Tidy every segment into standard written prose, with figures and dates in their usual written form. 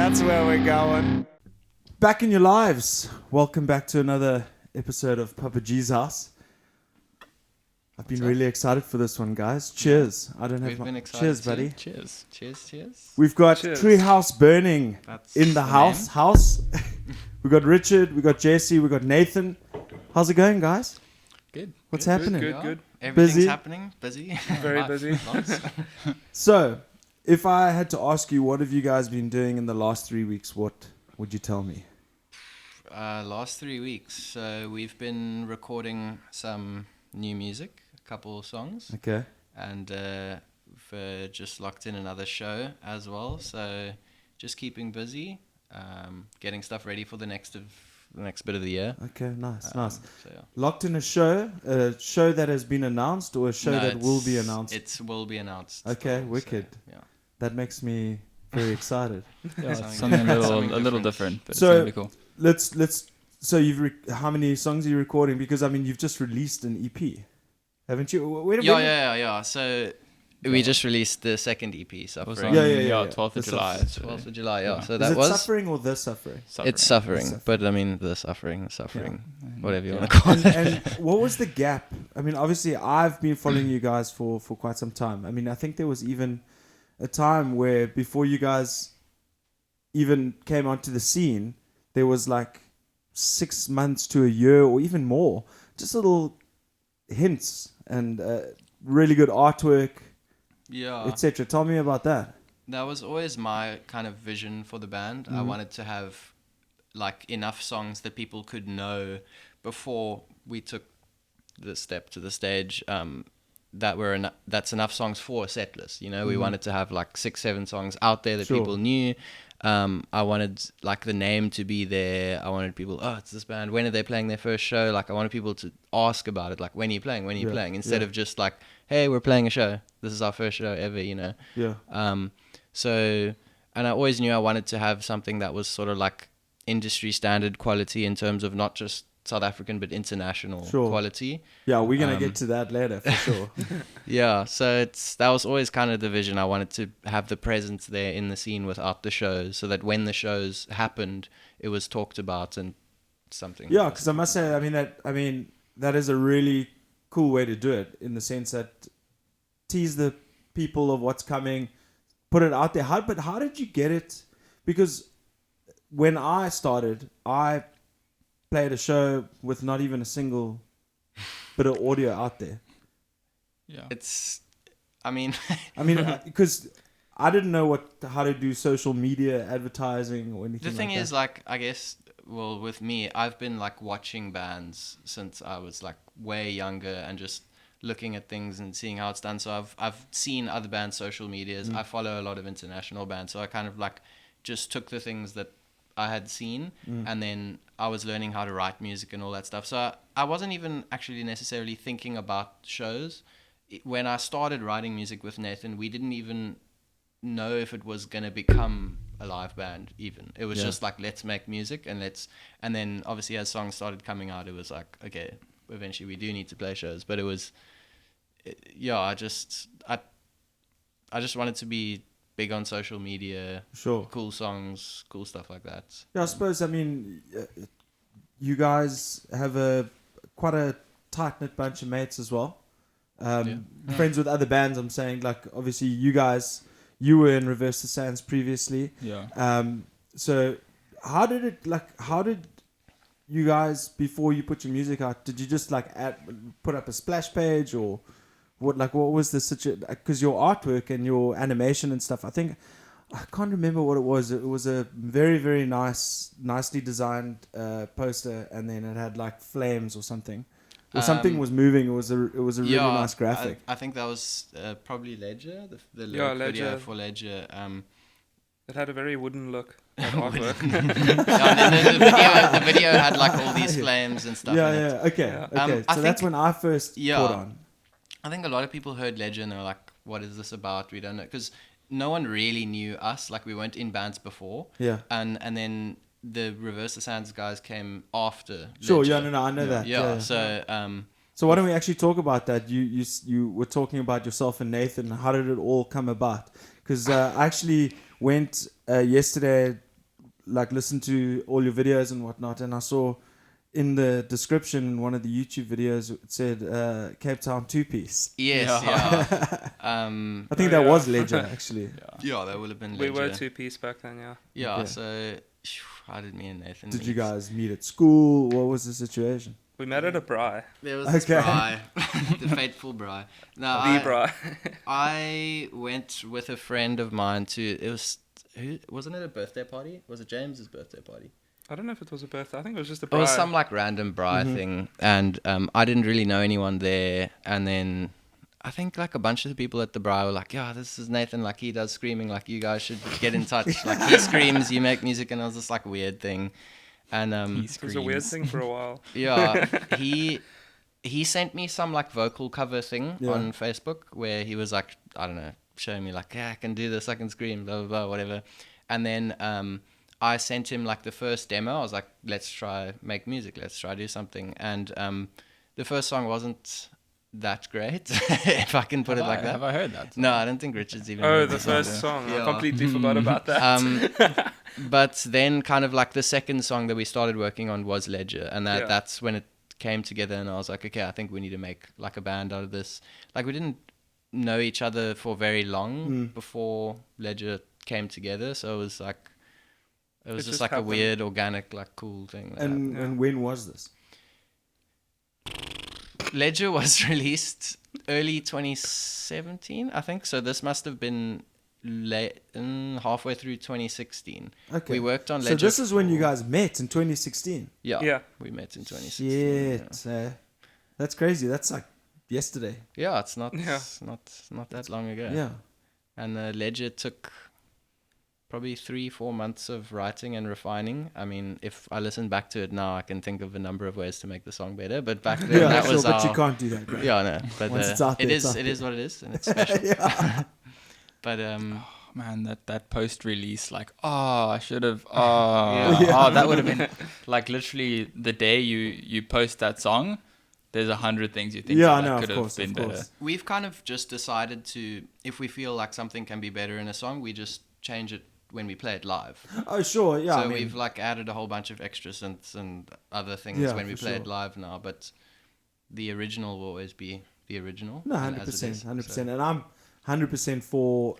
That's where we're going. Back in your lives. Welcome back to another episode of Papa G's House. I've been really excited for this one, guys. Cheers. I don't have We've been excited Cheers, too. buddy. Cheers. We've got Cheers. Treehouse Burning That's in the house. We got Richard, we got Jesse, we got Nathan. How's it going, guys? Good. What's happening? Good. Everything's Busy? happening. Busy. Very Life, busy. lots. So, if I had to ask you, what have you guys been doing in the last 3 weeks? What would you tell me? Last 3 weeks. So we've been recording some new music, a couple of songs, Okay. and we've just locked in another show as well. So just keeping busy, getting stuff ready for the next bit of the year. Okay, nice. So yeah. Locked in a show that has been announced or a show that will be announced? It will be announced. Okay, still, wicked. So, yeah. That makes me very excited. Yeah, Something something different. a little different, but So- it's gonna be cool. Let's. So how many songs are you recording? Because I mean, you've just released an EP, haven't you? Yeah. So we just released the second EP, It was Suffering. on, Yeah. 12th The of July. Suff- so 12th of July, yeah. Yeah. So Is that it was... Suffering or The Suffering? It's Suffering, Suffering. but I mean the Suffering, whatever you Yeah. want to call it. And what was the gap? I mean, obviously, I've been following you guys for quite some time. I mean, I think there was even a time where before you guys even came onto the scene, there was like 6 months to a year or even more, just little hints and really good artwork, Yeah, etc. Tell me about that. that was always my kind of vision for the band. I wanted to have like enough songs that people could know before we took the step to the stage. That's enough songs for a set list. You know, we wanted to have like 6-7 songs out there that Sure. people knew. I wanted like the name to be there. I wanted people, oh, it's this band. When are they playing their first show? Like I wanted people to ask about it. Like, when are you playing? When are you Yeah, playing? Instead yeah. of just like, hey, we're playing a show. This is our first show ever, you know? Yeah. So, and I always knew I wanted to have something that was sort of like industry standard quality in terms of not just South African, but international Sure. quality. Yeah, we're gonna get to that later for sure. Yeah, so that was always kind of the vision. I wanted to have the presence there in the scene without the shows, so that when the shows happened, it was talked about and something. Yeah, because I must say, I mean that is a really cool way to do it, in the sense that tease the people of what's coming, put it out there. How did you get it? Because when I started, I played a show with not even a single bit of audio out there. yeah. I mean, Because I didn't know how to do social media advertising or anything. the thing like is, that. like, I guess, well, with me, I've been like watching bands since I was like way younger and just looking at things and seeing how it's done. So I've seen other bands' social medias. I follow a lot of international bands, so I kind of like just took the things that I had seen, and then I was learning how to write music and all that stuff. So I wasn't even actually necessarily thinking about shows. When I started writing music with Nathan, we didn't even know if it was going to become a live band even. It was just like, let's make music and then obviously as songs started coming out, it was like, okay, eventually we do need to play shows. But I just wanted to be big on social media, Sure. cool songs, cool stuff like that. Yeah, I suppose, you guys have quite a tight-knit bunch of mates as well. Friends with other bands, I'm saying. Like, obviously, you were in Reverse the Sands previously. Yeah. So how did you guys, before you put your music out, did you just like put up a splash page, or what was the situation? Because your artwork and your animation and stuff, I can't remember what it was. It was a very, very nicely designed poster, and then it had like flames or something. Or something was moving. It was a really nice graphic. I think that was probably Ledger, the Yeah, lyric video Ledger. for Ledger. It had a very wooden look. That artwork. And then the video had like all these flames and stuff in it. Yeah. Okay. Yeah. Okay. I So that's think- when I first caught on. I think a lot of people heard Ledger and they were like, what is this about? We don't know. Because no one really knew us. Like, we weren't in bands before. Yeah. And then the Reverse the Sands guys came after Sure. Ledger. Yeah. No. I know that. Yeah. Yeah. So, So why don't we actually talk about that? You were talking about yourself and Nathan. How did it all come about? Because I actually went yesterday like listened to all your videos and whatnot, and I saw in the description in one of the YouTube videos it said Cape Town 2-piece. Yes, Yeah. yeah. I think that was Ledger actually. Yeah, that would have been We were Ledger. 2-piece back then, yeah. Yeah, Okay. so how did me and Nathan Did meet? you guys meet at school? What was the situation? We met at a braai. There was this Okay. braai, the fateful braai. No, The braai. I went with a friend of mine to, wasn't it a birthday party? Was it James's birthday party? I don't know if it was a birthday. I think it was just a It braai. was some like random braai thing, and I didn't really know anyone there. And then I think like a bunch of the people at the braai were like, "Yeah, this is Nathan. Like he does screaming. Like you guys should get in touch. Like he screams, you make music." And it was this like weird thing, and It was a weird thing for a while. yeah, he sent me some like vocal cover thing Yeah. on Facebook where he was like, I don't know, showing me like, yeah, I can do this, I can scream, blah blah blah, whatever. And then I sent him like the first demo. I was like, let's try make music, let's try do something. And the first song wasn't that great, if I can put it like that. Have I heard that? No, I don't think Richard's even. Oh, heard the song. first song. Yeah. I completely forgot about that. But then kind of like the second song that we started working on was Ledger, and Yeah. that's when it came together, and I was like, okay, I think we need to make like a band out of this. Like we didn't know each other for very long before Ledger came together, so it was like it was It just just like happened. a weird organic like cool thing that happened. And when was this? Ledger was released early 2017, I think, so this must have been late halfway through 2016. Okay. We worked on So Ledger. this is when you for- guys met in 2016. Yeah, Yeah. we met in 2016. Shit. That's crazy. That's like yesterday. Yeah, it's not Yeah. not that long ago. Yeah. And the Ledger took probably 3-4 months of writing and refining. I mean, if I listen back to it now, I can think of a number of ways to make the song better. But back then, Yeah, that sure, was but you our... can't do that. Right? Yeah, no. But Once it's out there, it it's is out it there. is what it is, and it's special. Yeah. But Man, that post-release, like, I should have, Yeah. that would have been, like, literally the day you post that song, there's 100 things you think Yeah, that no, could of have course, been of better. course. we've kind of just decided to, if we feel like something can be better in a song, we just change it when we play it live. Oh, sure. Yeah. So I mean, we've like added a whole bunch of extra synths and other things Yeah, when we for play it sure. live now, but the original will always be the original. no, and 100%. as it is, 100%. so- And I'm 100% for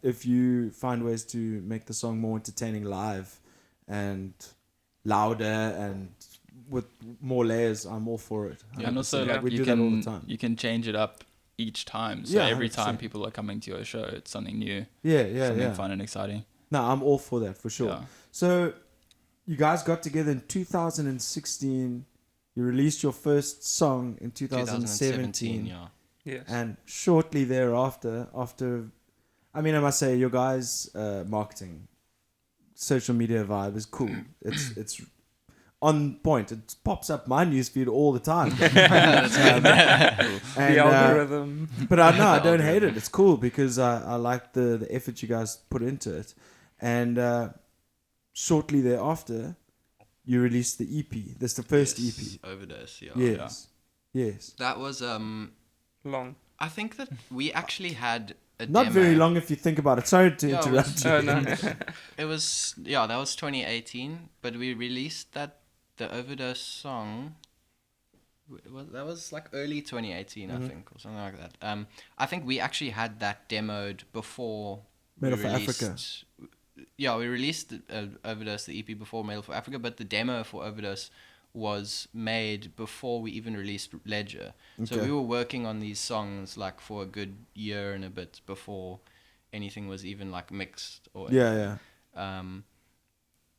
if you find ways to make the song more entertaining live and louder and with more layers, I'm all for it. And also, 100%. like, we you do that all the can time. you can change it up each time. So Yeah, every time 100%. people are coming to your show, it's something new, Yeah, something fun and exciting. No, I'm all for that for sure. Yeah. So, you guys got together in 2016. You released your first song in 2017. yeah. Yes. And shortly thereafter, I mean, I must say, your guys' marketing, social media vibe is cool. It's on point. It pops up my newsfeed all the time. The algorithm. But I don't hate it. It's cool because I like the effort you guys put into it. And shortly thereafter, you released the EP. That's the first Yes, EP. Overdose, yeah. Yes. That was Long. I think that we actually had a Not demo. very long if you think about it. Sorry to Yeah, it interrupt was- you. Oh, no. It was that was 2018, but we released the Overdose song. That was like early 2018, I think, or something like that. I think we actually had that demoed before Metal we for released. Africa. Yeah, we released Overdose, the EP, before Metal for Africa, but the demo for Overdose was made before we even released Ledger. So Okay. we were working on these songs like for a good year and a bit before anything was even like mixed or Yeah.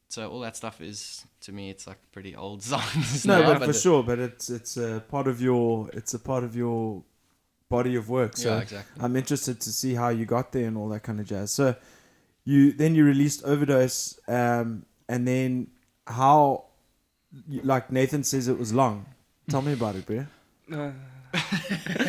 so all that stuff is, to me, it's like pretty old songs. No, now, but for sure. But it's a part of your body of work. So yeah, exactly. I'm interested to see how you got there and all that kind of jazz. So you released Overdose, and then how, like Nathan says, it was long. Tell me about it, bro.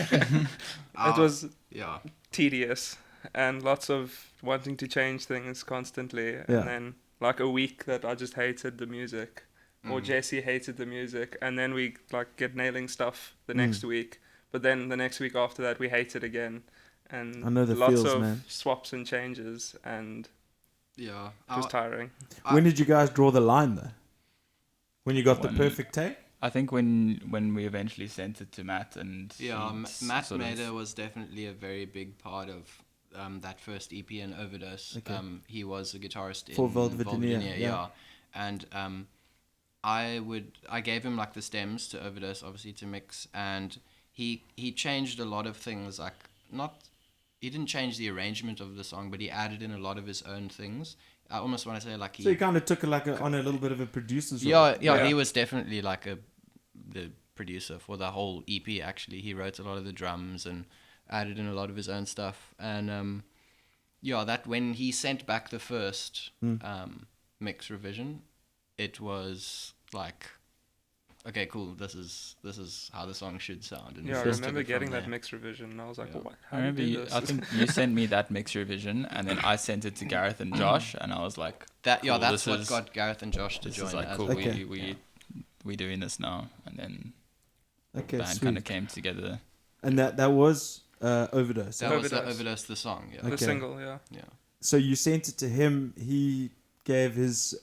It was Yeah. tedious and lots of wanting to change things constantly. Yeah. And then like a week that I just hated the music. Or Mm. Jesse hated the music. And then we like get nailing stuff the Mm. next week. But then the next week after that we hate it again. And I know the lots feels, of man. swaps and changes, and Yeah. It was tiring. When did you guys draw the line though? When you got the When- perfect take? I think when we eventually sent it to Matt and Yeah, he Matt sort of- Mader was definitely a very big part of that first EP and Overdose. Okay. He was a guitarist For in Volvidinia, yeah. And I gave him like the stems to Overdose, obviously to mix, and he changed a lot of things. Like he didn't change the arrangement of the song, but he added in a lot of his own things. I almost want to say like So you kind of took it on a little bit of a producer's role. yeah, Yeah. he was definitely like the producer for the whole EP. Actually, he wrote a lot of the drums and added in a lot of his own stuff. And that when he sent back the first mix revision, it was like, okay, cool. This is how the song should sound. And Yeah, I we just took remember it from getting that there. mix revision, and I was like, Yeah. "What? I How do remember you do you, this?" I think you sent me that mix revision, and then I sent it to Gareth and Josh, and I was like, That cool, that's this what is- got Gareth and Josh to "This join. is like as cool. well. Okay. We doing this now," and then Okay, the band sweet. kind of came together. And that was Overdose. That was the Overdose. Overdose, the song. Yeah. The Okay. single, yeah. Yeah. So you sent it to him. He gave his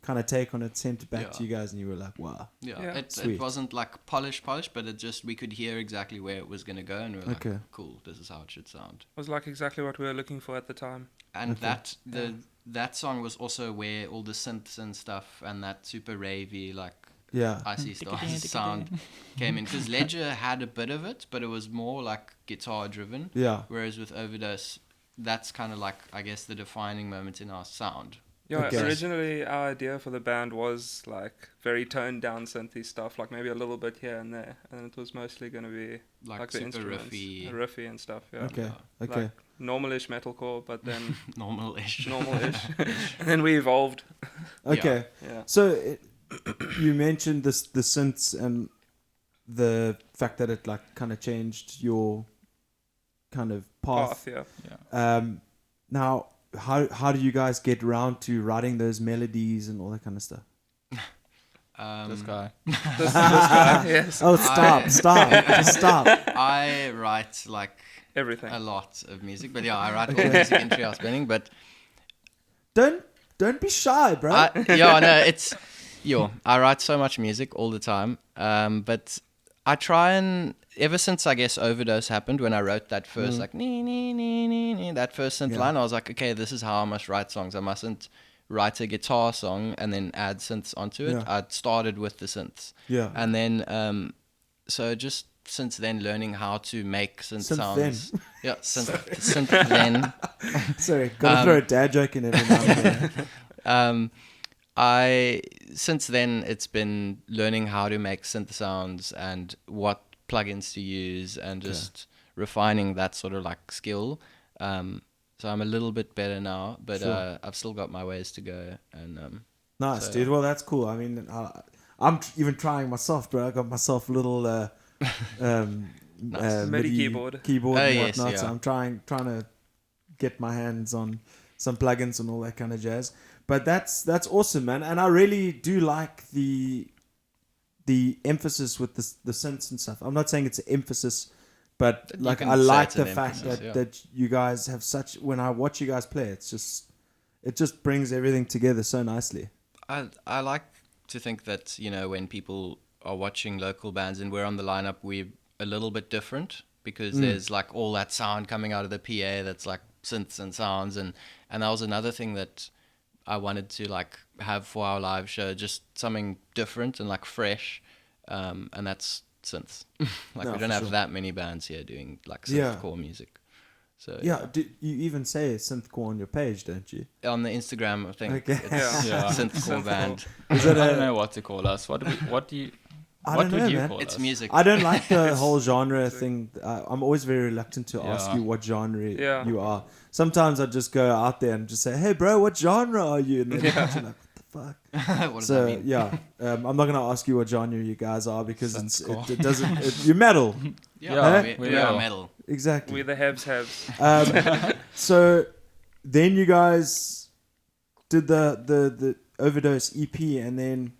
kind of take on it, sent it back to Yeah. you guys, and you were like, "Wow, Yeah, Yeah. it Sweet. wasn't like polished, but it just we could hear exactly where it was gonna go, and we were like, Okay. cool, this is how it should sound. It was like exactly what we were looking for at the time. And Okay. that song was also where all the synths and stuff and that super ravey like yeah, Icy Stars sound came in, because Ledger had a bit of it, but it was more like guitar driven. yeah, Whereas with Overdose, that's kind of like, I guess, the defining moment in our sound. Yeah, Okay. originally our idea for the band was like very toned down synthy stuff, like maybe a little bit here and there, and it was mostly going to be Like the super instruments, riffy, riffy and stuff. Yeah, okay, Yeah. okay." Like normal-ish metalcore, but then normal-ish. normal-ish, and then we evolved. Okay. Yeah, So you mentioned the synths and the fact that it like kind of changed your kind of path. yeah. Yeah. Now, how do you guys get around to writing those melodies and all that kind of stuff? This guy. This guy, yes, Oh, stop! Just stop! I write like everything. a lot of music, but yeah, I write all the music in Treehouse Burning. But Don't be shy, bro. I write so much music all the time. But I try and ever since I guess Overdose happened, when I wrote that first like nee, nee, nee, nee, nee, that first synth Yeah. line, I was like, okay, this is how I must write songs. I mustn't write a guitar song and then add synths onto it. Yeah. I started with the synths, Yeah. and then so just since then learning how to make synth Since sounds. Yeah, since then. Sorry, gotta throw a dad joke in every now and then. Since then it's been learning how to make synth sounds and what plugins to use and just refining that sort of like skill. So I'm a little bit better now, but Sure. I've still got my ways to go. And Nice, So- dude. Well, that's cool. I mean, I'm even trying myself, bro. I got myself a little MIDI keyboard. and yes, whatnot. So yeah. I'm trying to get my hands on some plugins and all that kind of jazz. But that's awesome, man. And I really do like the emphasis with the synths and stuff. I'm not saying it's an emphasis, but You like can I say like it's the an fact emphasis, that you guys have such. When I watch you guys play, it just brings everything together so nicely. I like to think that, when people are watching local bands and we're on the lineup, we're a little bit different because there's like all that sound coming out of the PA that's like synths and sounds, and that was another thing that I wanted to like have for our live show, just something different and like fresh, and that's synths. Like No, we don't for have sure. that many bands here doing like Yeah. synthcore music. So Yeah, you even say synthcore on your page, don't you? on the Instagram, I think Okay. it's Yeah. synthcore band. Is it I don't a? know what to call us. What do you? I what don't would know, you man. call It's us? music. I don't like the whole genre thing. I'm always very reluctant to ask Yeah. you what genre Yeah. you are. Sometimes I just go out there and just say, "Hey, bro, what genre are you?" And then you're like, "What the fuck?" What does So that mean? yeah, I'm not gonna ask you what genre you guys are because Synthcore. it doesn't. You're metal, Yeah, we we are are. metal. exactly. We the haves. So then you guys did the Overdose EP, and then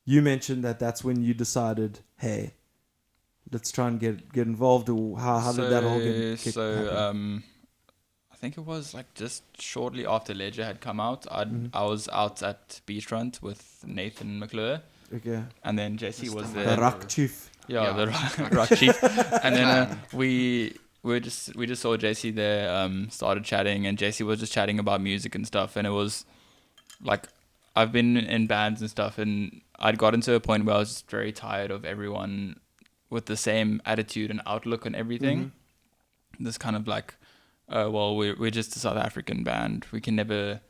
you mentioned that's when you decided, hey, let's try and get involved. Or how did that all get So happen? I think it was like just shortly after Ledger had come out. I was out at Beachfront with Nathan McClure, Okay. and then Jesse was The there. Rock Chief. Yeah, the Rock Rock Chief. And then we just saw Jesse there, started chatting, and Jesse was just chatting about music and stuff, and it was like, I've been in bands and stuff, and I'd gotten to a point where I was just very tired of everyone with the same attitude and outlook and everything. This kind of like, well, we're just a South African band. We can never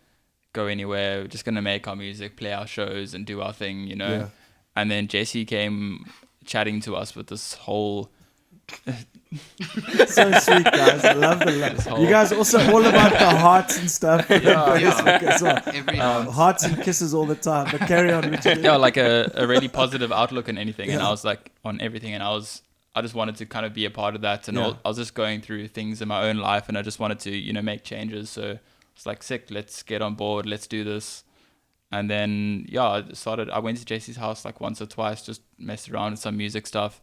go anywhere. We're just gonna make our music, play our shows, and do our thing, you know. Yeah. And then Jesse came chatting to us with this whole So sweet, guys. I love the love. You guys also all about the hearts and stuff. As well. Every Hearts and kisses all the time. But carry on, Richard. yeah, like a really positive outlook and anything. And I was like on everything, and I just wanted to kind of be a part of that. And I was just going through things in my own life, and I just wanted to, you know, make changes. So it's like, sick, let's get on board, let's do this. And then I went to Jesse's house like once or twice, just messed around with some music stuff.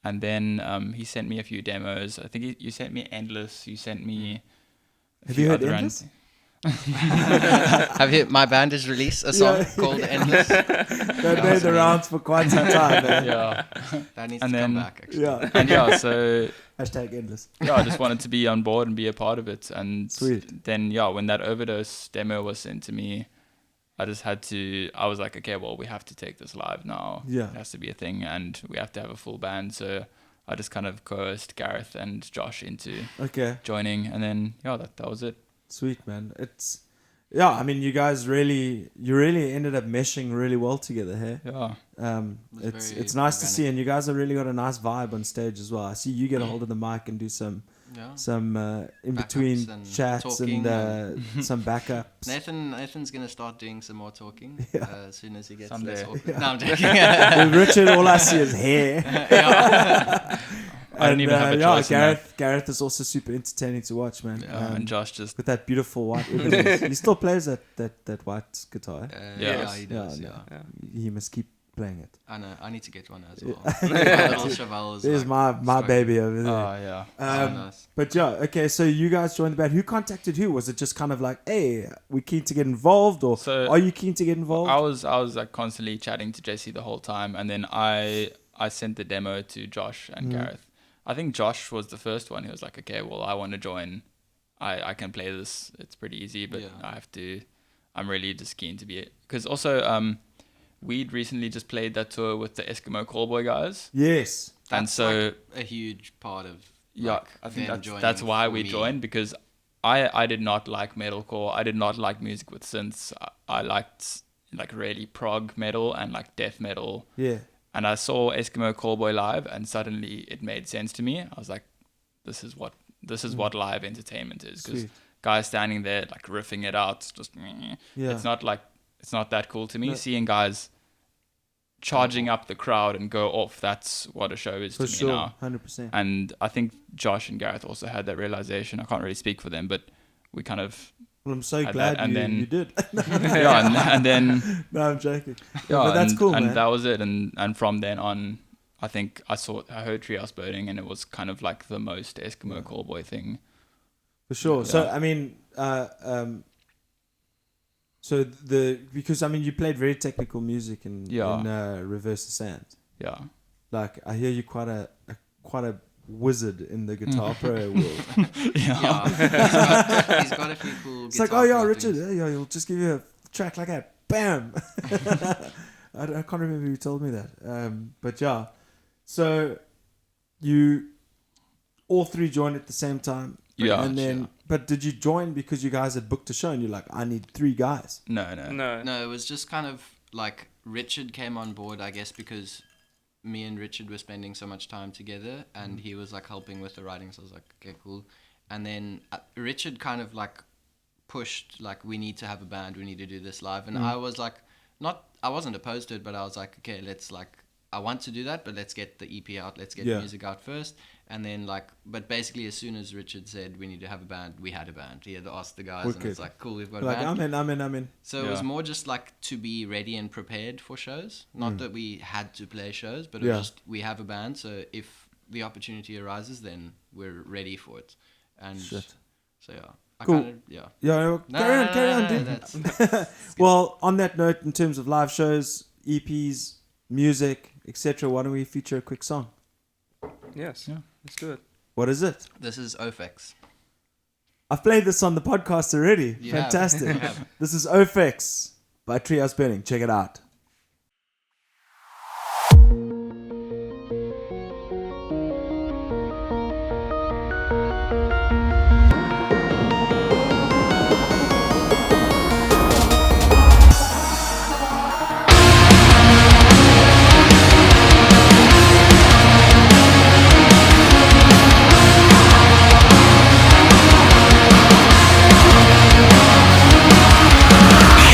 And then he sent me a few demos. I think you sent me Endless. You sent me Have you heard Endless? Have you? My band has released a song called Endless. They made the rounds for quite some time, man. Yeah. That needs to come back, actually. Yeah. And so Hashtag Endless. yeah, I just wanted to be on board and be a part of it. And Sweet. then when that Overdose demo was sent to me, I was like, okay, well, we have to take this live now. Yeah. It has to be a thing, and we have to have a full band. So I just kind of coerced Gareth and Josh into joining, and then that was it. Sweet, man. I mean, you guys really ended up meshing really well together here. Yeah. It's nice to see, and you guys have really got a nice vibe on stage as well. I see you get a hold of the mic and do some in between chats and some backups. Nathan's gonna start doing some more talking as soon as he gets Someday. less awkward. No, I'm joking. With Richard, all I see is hair. I don't even have a choice. Gareth is also super entertaining to watch, man. And Josh just with that beautiful white Ibanez. He still plays that white guitar. Yeah, he does. He must keep playing it. I know. I need to get one as well. My little Chevelle is There's my baby over there. Oh yeah. Nice. But okay, so you guys joined the band. Who contacted who? Was it just kind of like, hey, we keen to get involved, or are you keen to get involved? I was like constantly chatting to Jesse the whole time, and then I sent the demo to Josh and Gareth. I think Josh was the first one who was like, okay, well, I want to join. I can play this. It's pretty easy, but I'm really just keen to be it. Because also, we'd recently just played that tour with the Eskimo Callboy guys. Yes. That's and so like a huge part of I think that's why we joined, because I did not like metalcore. I did not like music with synths. I liked like really prog metal and like death metal. Yeah. And I saw Eskimo Callboy live, and suddenly it made sense to me. I was like, this is what live entertainment is, because guys standing there like riffing it out, just it's not that cool to me. Seeing guys charging up the crowd and go off, that's what a show is to me now. 100%. And I think Josh and Gareth also had that realization. I can't really speak for them, but we kind of. Well, I'm so glad you did. and then. No, I'm joking. Yeah, but that's cool, and man. that was it. And from then on, I think I heard Treehouse Burning, and it was kind of like the most Eskimo Callboy thing. For sure. Yeah. So I mean, because I mean, you played very technical music in Reverse the Sand. Yeah. Like I hear you quite a wizard in the guitar pro world. He's got a few cool. It's like, oh yeah, Richard, he'll just give you a track like that, bam. I can't remember who told me that, but yeah. So you all three joined at the same time. Yeah. And then, but did you join because you guys had booked a show and you're like, I need 3 guys? No. It was just kind of like Richard came on board, I guess, because me and Richard were spending so much time together, and he was like helping with the writing. So I was like, okay, cool. And then Richard kind of like pushed, like, we need to have a band, we need to do this live. And I was like, I wasn't opposed to it, but I was like, okay, let's like, I want to do that, but let's get the EP out, let's get the music out first. And then like, but basically as soon as Richard said we need to have a band, we had a band. He had asked the guys, and it's like, cool, we've got a band. I'm in. So it was more just like to be ready and prepared for shows. Not that we had to play shows, but it was just, we have a band, so if the opportunity arises, then we're ready for it. And so Cool. Yeah. Yeah, carry on, dude. That's Well, on that note, in terms of live shows, EPs, music, etc., why don't we feature a quick song? Yes. Yeah. Let's do it. What is it? This is Ophex. I've played this on the podcast already. You have. Fantastic. You have. This is Ophex by Treehouse Burning. Check it out.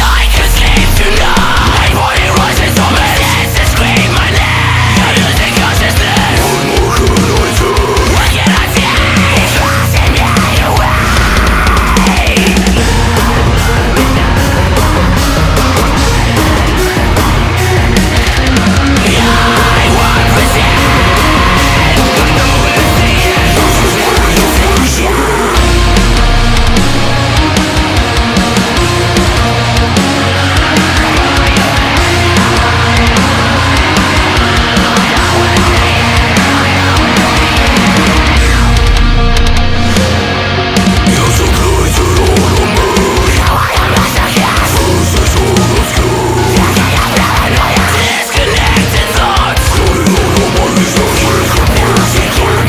I can sleep tonight. Body rises on me. Senses scream my name. I'm losing consciousness. What can I feel? It's passing me away. I won't pretend. I know it's the end. This is my affliction. Disconnected thoughts. This is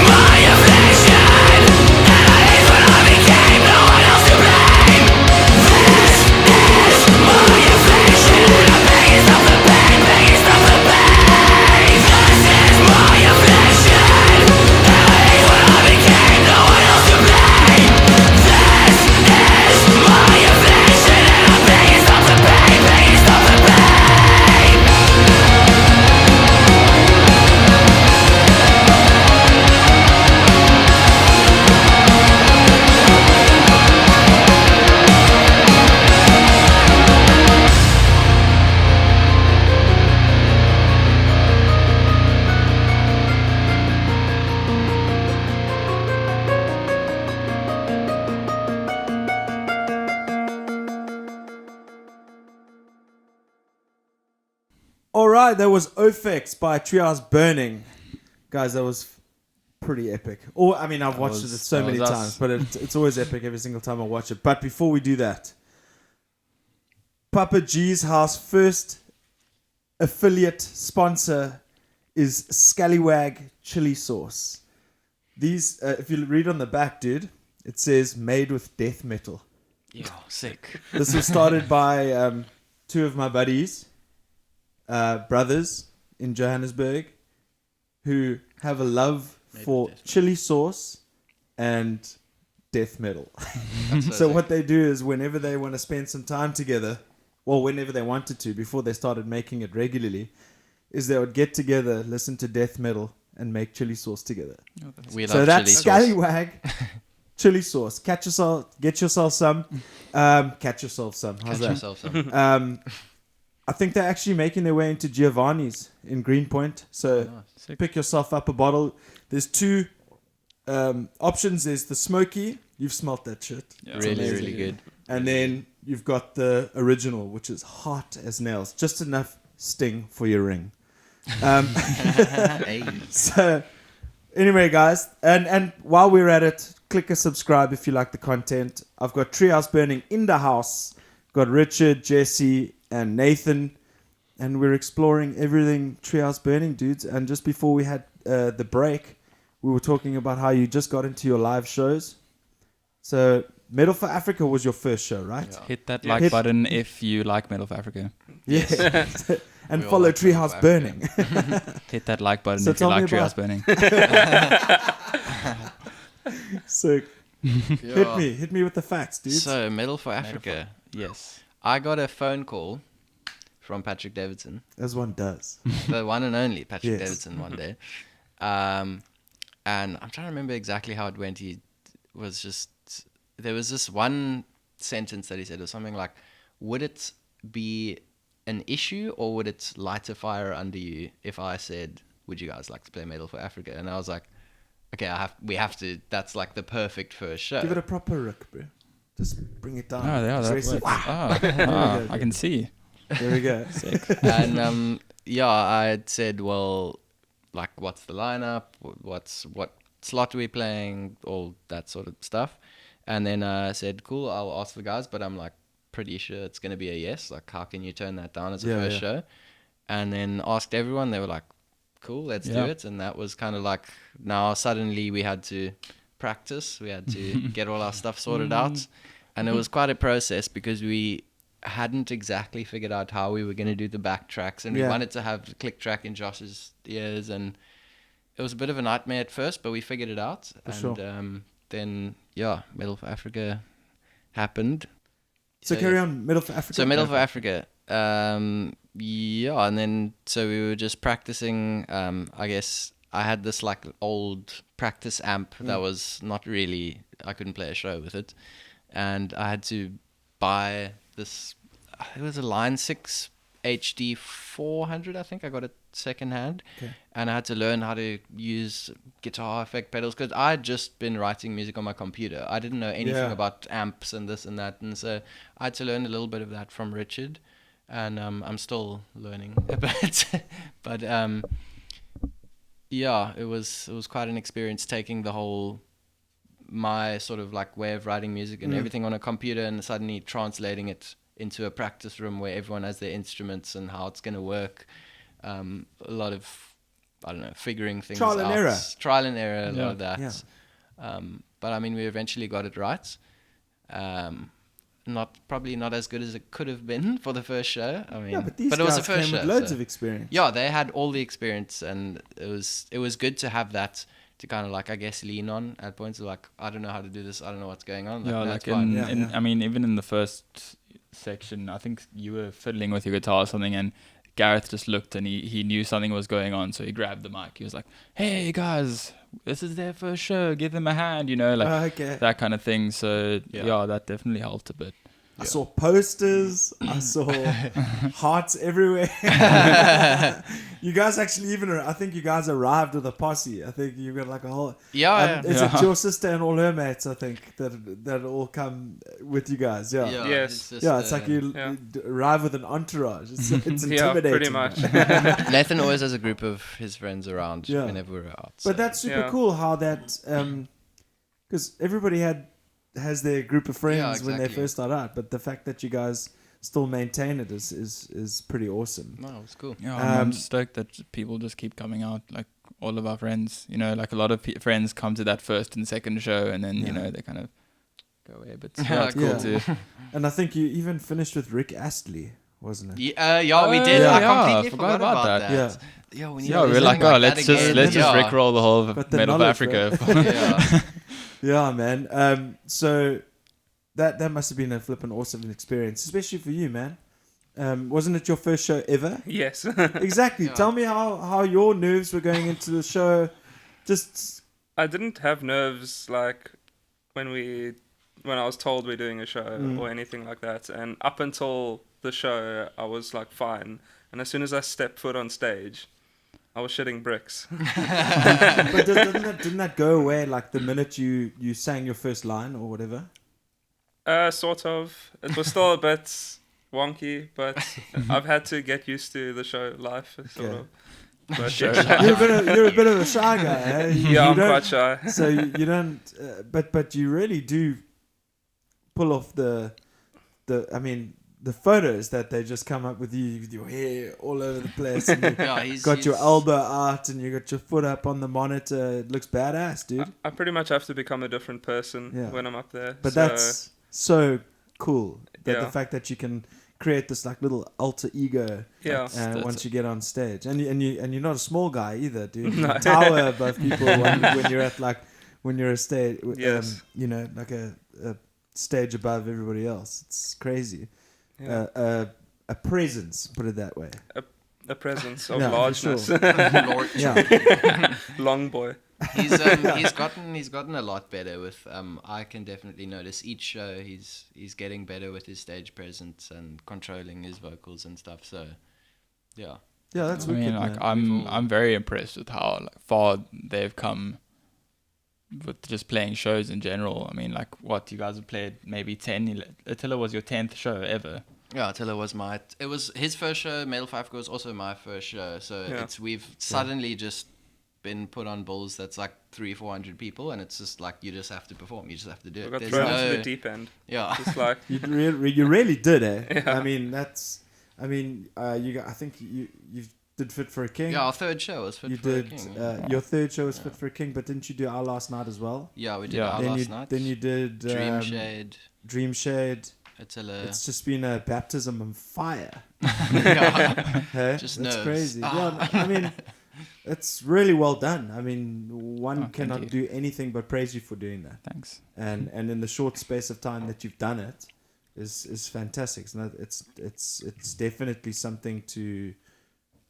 my affliction, and I hate when I became no one else to blame. This is my affliction, I'm begging stop the pain, begging stop the pain. This is my affliction, and I hate when I became no one else to blame. This is my affliction, and I'm begging stop the pain, begging stop the pain. All right, that was Ophex by Treehouse Burning. Guys, that was pretty epic. Or, I mean, I've watched it so many us. times, but it's always epic every single time I watch it. But before we do that, Papa G's House first affiliate sponsor is Scallywag Chili Sauce. These, if you read on the back, dude, it says made with death metal. Yeah, sick. This was started by two of my buddies, brothers in Johannesburg, who have a love for chili sauce and death metal. So what they do is whenever they want to spend some time together, well, whenever they wanted to, before they started making it regularly, is they would get together, listen to death metal, and make chili sauce together. We So love that's chili sauce. Scallywag chili sauce. Get yourself some. Catch yourself some. How's Catch that? yourself some. I think they're actually making their way into Giovanni's in Greenpoint. So Sick. pick yourself up a bottle. There's two options. There's the smoky. You've smelt that shit. Yeah. It's Really, amazing. really good. And then you've got the original, which is hot as nails. Just enough sting for your ring. Hey. So anyway, guys, and while we're at it, click a subscribe if you like the content. I've got Treehouse Burning in the house. Got Richard, Jesse, and Nathan. And we're exploring everything Treehouse Burning, dudes. And just before we had the break, we were talking about how you just got into your live shows. So Metal for Africa was your first show, right? Yeah. Hit that Yeah. like Hit- button if you like Metal of Africa. Yes. And We all follow like Metal Treehouse for Burning. Hit that like button So if you tell me like Treehouse about- Burning. So hit me with the facts, dude. So, Metal for Africa. Yes. I got a phone call from Patrick Davidson, As one does. the one and only Patrick Yes. Davidson, one day. And I'm trying to remember exactly how it went. He was just, there was this one sentence that he said, or something like, would it be an issue or would it light a fire under you if I said, would you guys like to play Metal for Africa? And I was like, okay, we have to, that's like the perfect first show. Give it a proper rick, bro. Just bring it down. Oh, yeah, It's that very works. simple. I can see. There we go. And yeah, I had said, well, like, what's the lineup? What slot are we playing? All that sort of stuff. And then I said, cool, I'll ask the guys, but I'm like pretty sure it's going to be a yes. Like, how can you turn that down as a first show? And then asked everyone. They were like, cool, let's do it. And that was kind of like, now suddenly we had to practice. We had to get all our stuff sorted out. And it was quite a process because we hadn't exactly figured out how we were going to do the backtracks, and we wanted to have the click track in Josh's ears, and it was a bit of a nightmare at first, but we figured it out. Then Metal for Africa happened. So carry on, Metal for Africa. So Metal for Africa. And then so we were just practicing. I guess I had this like old practice amp that was not really, I couldn't play a show with it, and I had to buy this. It was a Line 6 HD 400, I think. I got it second hand, and I had to learn how to use guitar effect pedals because I had just been writing music on my computer. I didn't know anything about amps and this and that, and so I had to learn a little bit of that from Richard, and I'm still learning a bit, but it was quite an experience taking the whole my sort of like way of writing music and everything on a computer and suddenly translating it into a practice room where everyone has their instruments and how it's going to work. A lot of, I don't know, figuring things out. Trial and error, a lot of that. Yeah. But I mean, we eventually got it right. Probably not as good as it could have been for the first show. I mean, but these it was guys the first came show. with loads of experience. Yeah, they had all the experience, and it was good to have that to kind of like, I guess, lean on at points of like, I don't know how to do this, I don't know what's going on. I mean, even in the first section, I think you were fiddling with your guitar or something, and Gareth just looked and he knew something was going on, so he grabbed the mic. He was like, "Hey guys, this is their first show. Give them a hand," that kind of thing. So that definitely helped a bit. I saw posters. I saw hearts everywhere. You guys actually I think you guys arrived with a posse. I think you got like a whole... Is it your sister and all her mates, I think, that all come with you guys? Yeah. Yes. It's like you arrive with an entourage. It's intimidating. Yeah, pretty much. Nathan always has a group of his friends around whenever we're out. So. But that's super cool how that... Because everybody has their group of friends when they first start out, but the fact that you guys still maintain it is pretty awesome. No, it's cool. Yeah, I'm stoked that people just keep coming out, like all of our friends. Like a lot of friends come to that first and second show, and then they kind of go away. But it's cool too. And I think you even finished with Rick Astley, wasn't it? We did. I completely forgot about that. We're like, let's just rickroll the whole of Metal of Africa. Yeah, man. So that must have been a flippin' awesome experience, especially for you, man. Wasn't it your first show ever? Yes. Exactly. Tell me how your nerves were going into the show. I didn't have nerves like when I was told we're doing a show or anything like that. And up until the show, I was like fine. And as soon as I stepped foot on stage, I was shitting bricks. But didn't that go away like the minute you sang your first line or whatever? Sort of. It was still a bit wonky, but I've had to get used to the show life, sort of. But Show yeah, You're a bit of a shy guy. Eh? I'm don't- quite shy. So you don't, but you really do pull off the photos that they just come up with you with your hair all over the place. And you Yeah, got your elbow out and you got your foot up on the monitor. It looks badass, dude. I pretty much have to become a different person Yeah. when I'm up there. But so, that's so cool. That the Yeah. fact that you can create this like little alter ego yeah. That's once you get on stage, and you're not a small guy either, dude. You No. tower above people when you're at like when you're a stage, Yes. like a stage above everybody else. It's crazy. Yeah. A presence, put it that way. A presence of Yeah, for largeness. sure. Lord, Yeah, Long boy. he's gotten a lot better with. I can definitely notice each show he's getting better with his stage presence and controlling his vocals and stuff. So, yeah. yeah, that's I wicked, mean, like man. I'm very impressed with how like, far they've come with just playing shows in general. I mean, like what you guys have played, maybe 10. Attila was your 10th show ever. Yeah, Attila was it was his first show. Metal Five was also my first show. So Yeah. we've suddenly just been put on bulls that's like 300-400 people, and it's just like you just have to perform. You just have to do We it. got There's thrown into no, the deep end. yeah. Just like, You really did, eh? Yeah. I mean, I think you did Fit for a King. Yeah, our third show was Fit You for a did. King. Your third show was Fit for a King, but didn't you do Our Last Night as well? Yeah, we did Yeah. our last night. Then you did Dream Shade, Dream Shade. Attila. It's just been a baptism of fire. Yeah. Hey? Just That's nerves. crazy. Ah. Yeah, I mean, it's really well done. I mean, one thank cannot you. do anything but praise you for doing that. Thanks. And in the short space of time that you've done it is fantastic. It's definitely something to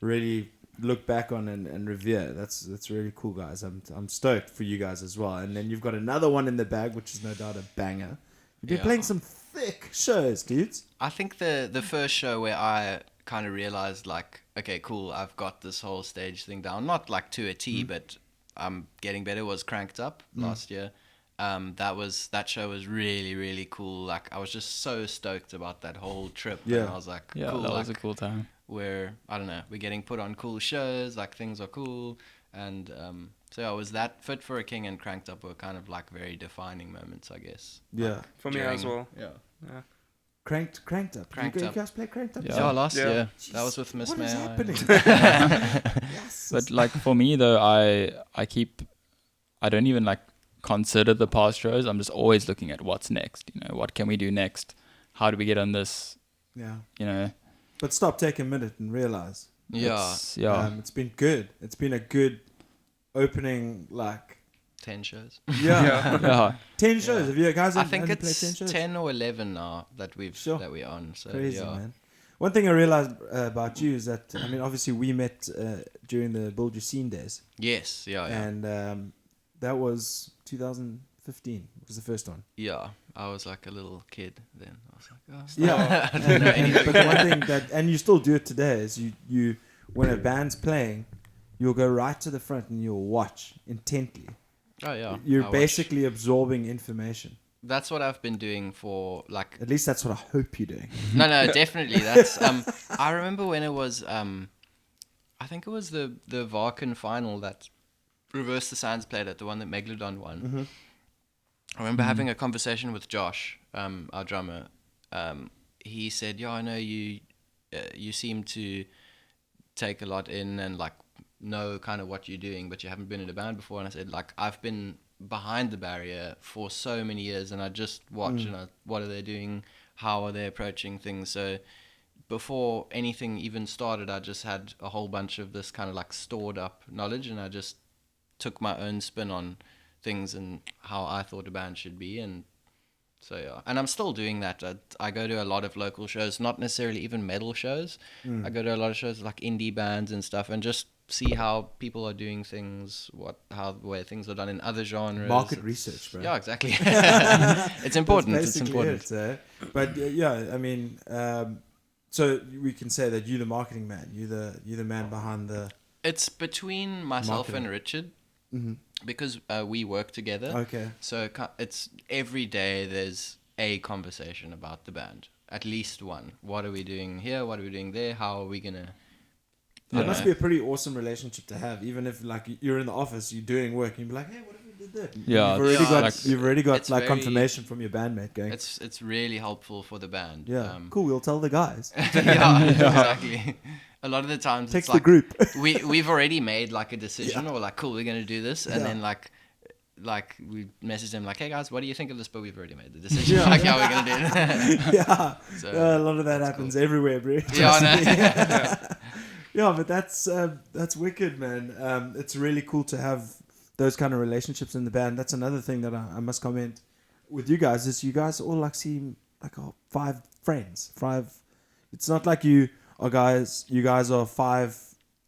really look back on and revere. That's really cool, guys. I'm stoked for you guys as well. And then you've got another one in the bag, which is no doubt a banger. You've been Yeah. playing some thick shows, dudes. I think the first show where I kind of realized like, okay, cool, I've got this whole stage thing down. Not like to a T, but I'm getting better. Was Cranked Up last year. That show was really, really cool. Like I was just so stoked about that whole trip. Yeah. And I was like, Yeah, cool. that was a like, cool time. we're getting put on cool shows, like things are cool, and so yeah, was that Fit for a King and Cranked Up were kind of like very defining moments, I guess. Yeah. for me as well. Yeah. Yeah. Cranked Up. Cranked you Up. guys play Cranked Up? Yeah. Yeah, last Yeah. year that was with Miss What May. is happening? Yes. But like for me though, I don't even like consider the past shows. I'm just always looking at what's next. You know, what can we do next? How do we get on this? Yeah. You know, But stop, take a minute and realize. Yeah, It's been good. It's been a good opening, like 10 shows. yeah, yeah. 10 shows. Have you guys? I only think played it's 10 shows? 10 or 11 now that Sure. we're on. So Crazy, yeah. man. One thing I realized about you is that I mean, obviously we met during the Build Your Scene days, Yes, yeah. and that was 2015. Was the first one. Yeah, I was like a little kid then. I was like, oh, Yeah, I don't know anything. but one thing that, and you still do it today, is you when a band's playing, you'll go right to the front and you'll watch intently. Oh yeah. You're I watch. basically absorbing information. That's what I've been doing for like. At least that's what I hope you're doing. No, definitely. That's I remember when it was I think it was the Varkin final that Reverse the Sands played at, the one that Megalodon won. Mm-hmm. I remember having a conversation with Josh, our drummer. He said, "Yeah, I know you. You seem to take a lot in and like know kind of what you're doing, but you haven't been in a band before." And I said, "Like I've been behind the barrier for so many years, and I just watch and what are they doing? How are they approaching things?" So before anything even started, I just had a whole bunch of this kind of like stored up knowledge, and I just took my own spin on things and how I thought a band should be. And so yeah, and I'm still doing that. I go to a lot of local shows, not necessarily even metal shows. I go to a lot of shows like indie bands and stuff, and just see how people are doing things, where things are done in other genres. Market research, bro. Yeah, exactly. It's important. That's It's basically important. it, but yeah, I mean, so we can say that you're the marketing man. You're the man behind the. It's between myself Marketing. and Richard, Mm-hmm. because we work together. Okay. So it's every day there's a conversation about the band. At least one. What are we doing here? What are we doing there? How are we gonna It Yeah. must be a pretty awesome relationship to have, even if like you're in the office, you're doing work, and you're like, hey, what if we did that? Yeah, You've already got it's like very- confirmation from your bandmate going, It's really helpful for the band. yeah, cool, we'll tell the guys. yeah, exactly. A lot of the times Text it's the like group. we've already made like a decision or like cool, we're gonna do this, and Yeah. then like we message them like, hey guys, what do you think of this? But we've already made the decision. Yeah. Like, how we're gonna do it. Yeah, So, a lot of that happens everywhere, bro. Yeah, I know. Yeah, but that's wicked, man. It's really cool to have those kind of relationships in the band. That's another thing that I must comment with you guys is you guys all like seem like 5 friends. 5. It's not like you guys are 5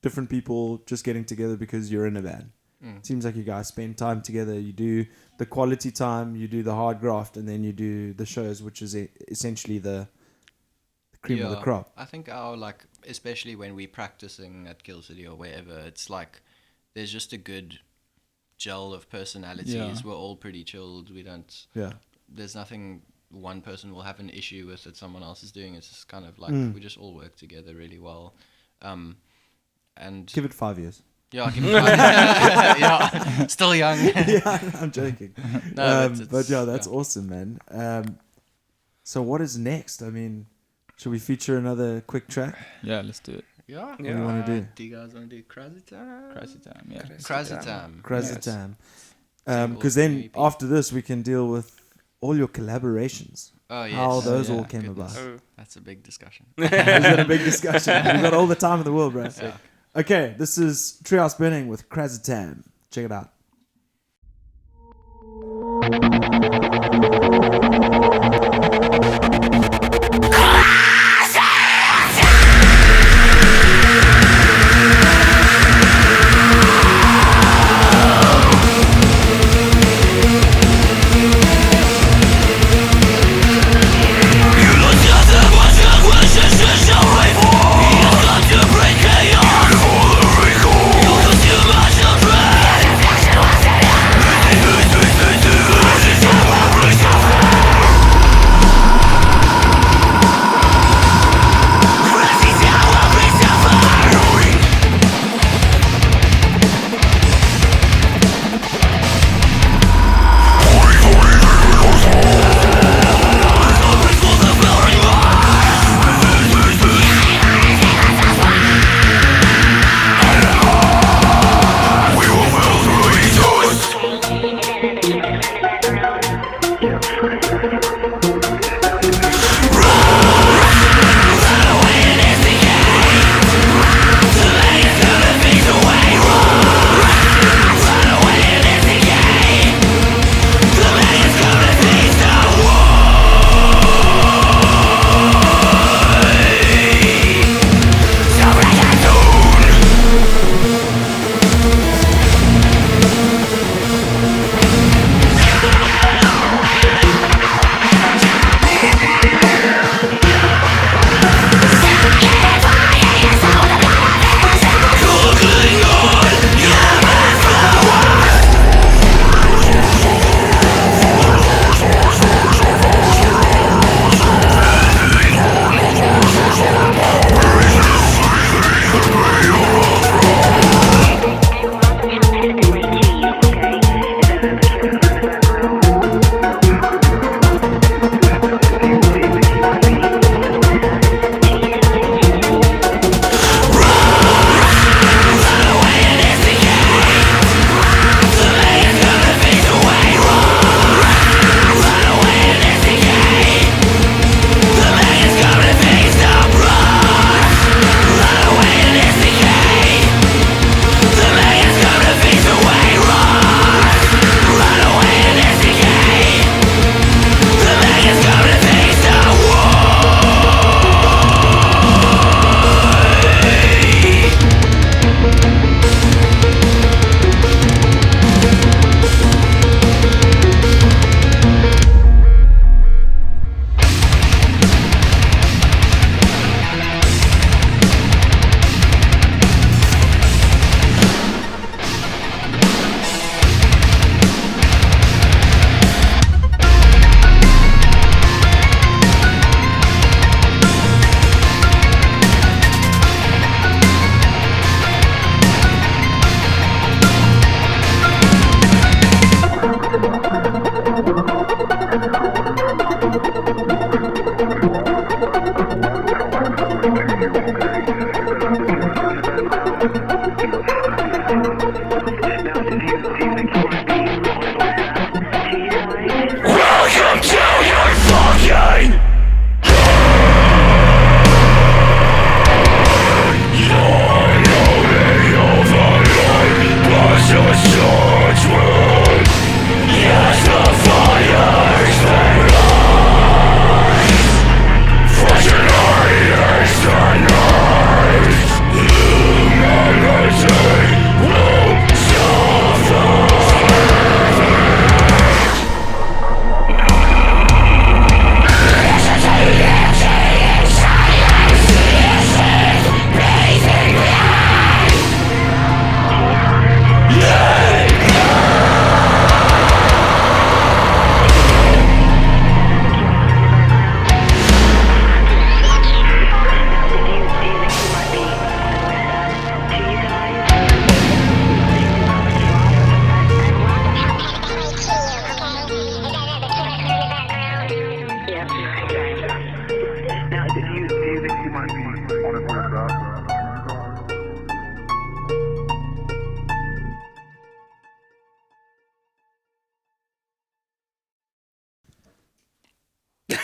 different people just getting together because you're in a band. It seems like you guys spend time together. You do the quality time, you do the hard graft, and then you do the shows, which is essentially the cream of the crop. I think our like, especially when we're practicing at Kill City or wherever, it's like there's just a good gel of personalities. Yeah. We're all pretty chilled. We don't. Yeah. There's nothing one person will have an issue with that someone else is doing. It's just kind of like we just all work together really well. And Give it 5 years. yeah, give it time. Yeah, still young. Yeah, I'm joking. No, But yeah, that's awesome, man. So what is next? I mean, should we feature another quick track? Yeah, let's do it. Yeah. What do you want to do? Do you guys want to do Krasitam? Krasitam, yeah. Krasitam. Krasitam. Single Because then EP. after this, we can deal with all your collaborations. Oh yes. How those yeah, all came goodness. about. Oh. That's a big discussion. Is that a big discussion? We've got all the time in the world, bro. Yeah. Okay, this is Treehouse Burning with Krasitam. Check it out. Chaos.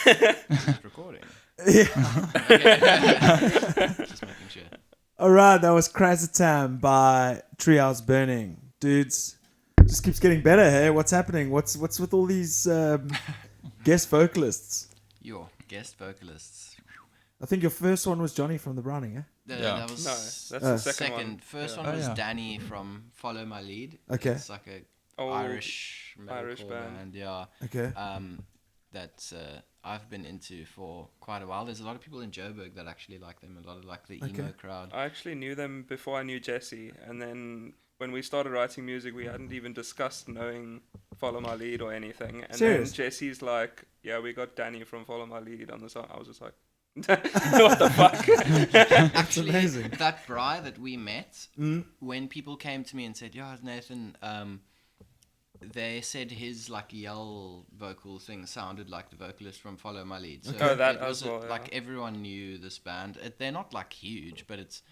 It's recording. Yeah. Just making sure. All right, that was Krasitam by Treehouse Burning. Dudes, just keeps getting better, hey? What's happening? What's with all these guest vocalists? Your guest vocalists. I think your first one was Johnny from the Browning, eh? Yeah. That was No, that's the second one. First Yeah. one was yeah. Danny from Follow My Lead. Okay. It's like a Old Irish Irish metalcore band. yeah. Okay. That I've been into for quite a while. There's a lot of people in Joburg that actually like them. A lot of like the emo crowd. I actually knew them before I knew Jesse, and then when we started writing music, we hadn't even discussed knowing Follow My Lead or anything. And Serious? then Jesse's like, "Yeah, we got Danny from Follow My Lead on the song." I was just like, "What the fuck?" Actually, amazing. that Bri that we met, when people came to me and said, "Yeah, Nathan," they said his like yell vocal thing sounded like the vocalist from Follow My Lead. So Oh, that it was as well, yeah. like everyone knew this band. They're not like huge, but it's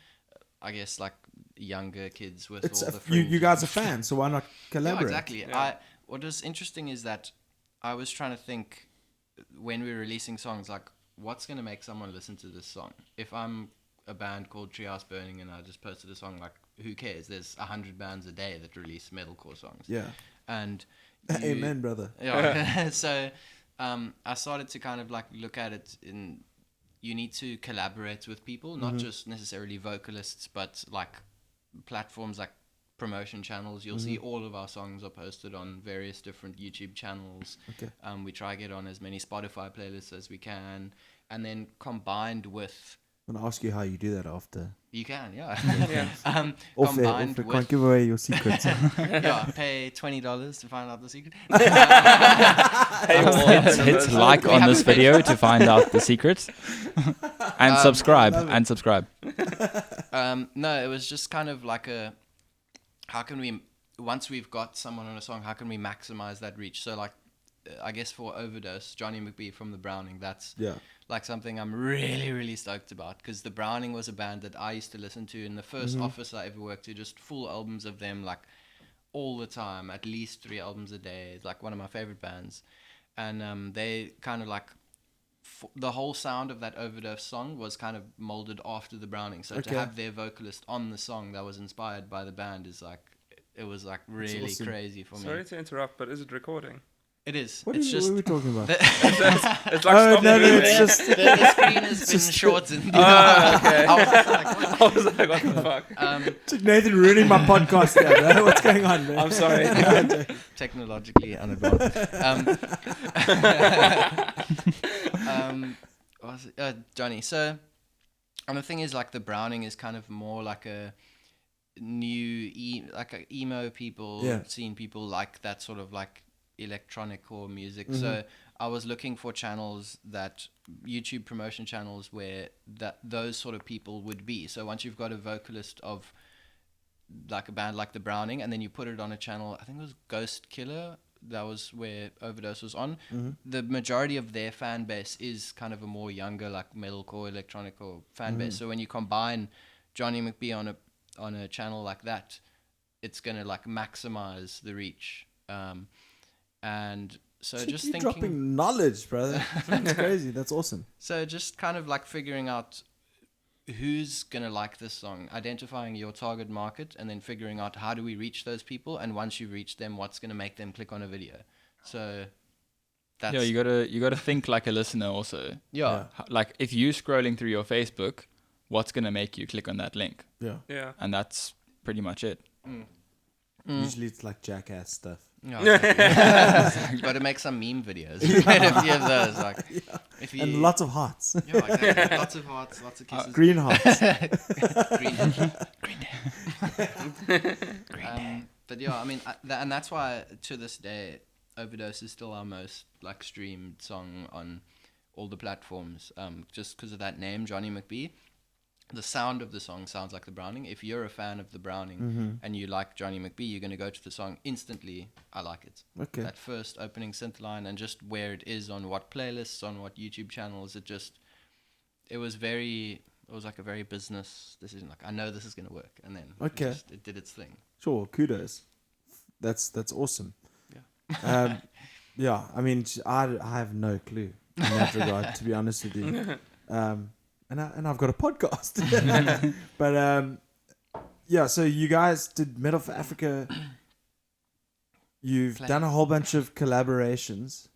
I guess like younger kids with It's all the you fringe. guys are fans, so why not Yeah, collaborate? exactly. Yeah. What was interesting is that I was trying to think when we were releasing songs, like what's going to make someone listen to this song? If I'm a band called Treehouse Burning and I just posted a song, like who cares? There's 100 bands a day that release metalcore songs. Yeah. And Amen, brother. yeah. So I started to kind of like look at it in you need to collaborate with people, not just necessarily vocalists, but like platforms like promotion channels. You'll see all of our songs are posted on various different YouTube channels. Okay. We try to get on as many Spotify playlists as we can, and then combined with I'm gonna ask you how you do that after. you can, yeah. Yeah. Off air, Combined can't with give away your secrets. yeah, pay $20 to find out the secret. Hit like We on haven't this paid- video to find out the secrets. And subscribe. love it. And subscribe. No, it was just kind of like a how can we once we've got someone on a song, how can we maximize that reach? So like I guess for Overdose, Johnny McBee from the Browning, that's Yeah. like something I'm really, really stoked about because the Browning was a band that I used to listen to in the first office I ever worked to, just full albums of them like all the time, at least 3 albums a day. It's like one of my favorite bands. And they kind of like the whole sound of that Overdose song was kind of molded after the Browning. So Okay. to have their vocalist on the song that was inspired by the band is like, it was like really awesome. crazy for me. Sorry to interrupt, but is it recording? It is. What It's are just we talking about? It's like Oh, stop no, moving. it's just the screen has been shortened. Okay. I was like, what? I was like, what the fuck? Nathan ruining my podcast there, bro. What's going on, man? I'm sorry. Technologically unadvanced. What was it? Johnny. So, and the thing is, like, the Browning is kind of more like a new, like a emo people, Yeah. scene people like that sort of like electronic core music. So I was looking for channels that YouTube promotion channels where that those sort of people would be. So once you've got a vocalist of like a band like the Browning, and then you put it on a channel, I think it was Ghost Killer. That was where Overdose was on. The majority of their fan base is kind of a more younger, like metalcore, electronic or fan base. So when you combine Johnny McBee on a channel like that, it's gonna like maximize the reach. And so just You're thinking, dropping knowledge, brother. That's crazy. That's awesome. so just kind of like figuring out who's gonna like this song, identifying your target market, and then figuring out how do we reach those people, and once you've reached them, what's gonna make them click on a video. So that's Yeah, you gotta think like a listener also. yeah. Like if you scrolling through your Facebook, what's gonna make you click on that link? Yeah. Yeah. And that's pretty much it. Usually it's like jackass stuff. Yeah, exactly. You've got to make some meme videos. You made a few of those, like if you And lots of hearts. yeah, exactly. Lots of hearts, lots of kisses. Green hearts. But yeah, I mean, and that's why to this day, Overdose is still our most like streamed song on all the platforms. Just because of that name, Johnny McBee. The sound of the song sounds like the Browning. If you're a fan of the Browning and you like Johnny McBee, you're going to go to the song instantly. I like it. Okay. That first opening synth line and just where it is on what playlists, on what YouTube channels, it was like a very business decision. Like, I know this is going to work. And then Okay. it did its thing. Sure. Kudos. That's awesome. Yeah. Yeah. I mean, I have no clue. in that regard, to be honest with you. And I've got a podcast. But yeah, so you guys did Metal for Africa. You've done a whole bunch of collaborations.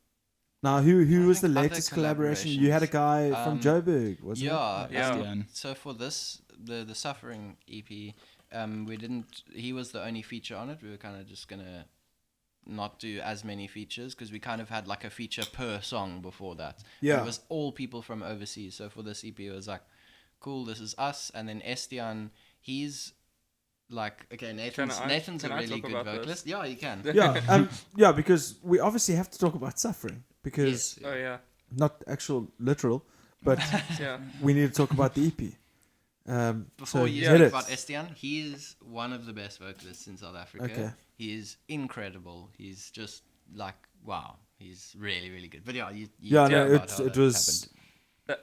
Now, who was the think other latest collaboration? You had a guy from Joburg, wasn't it? Yeah. So for this, the Suffering EP, we didn't. He was the only feature on it. We were kind of just gonna not do as many features because we kind of had like a feature per song before that. Yeah. And it was all people from overseas. So for this EP, it was like, cool, this is us, and then Estian, he's like, okay, Nathan's a really good vocalist. Yeah, you can. Yeah, because we obviously have to talk about Suffering because Oh yeah. not actual literal, but Yeah. we need to talk about the EP. Before you hit speak it. about Estian, he is one of the best vocalists in South Africa. Okay. He is incredible. He's just like, wow. He's really, really good. But yeah, you Yeah, talk no, about how it that was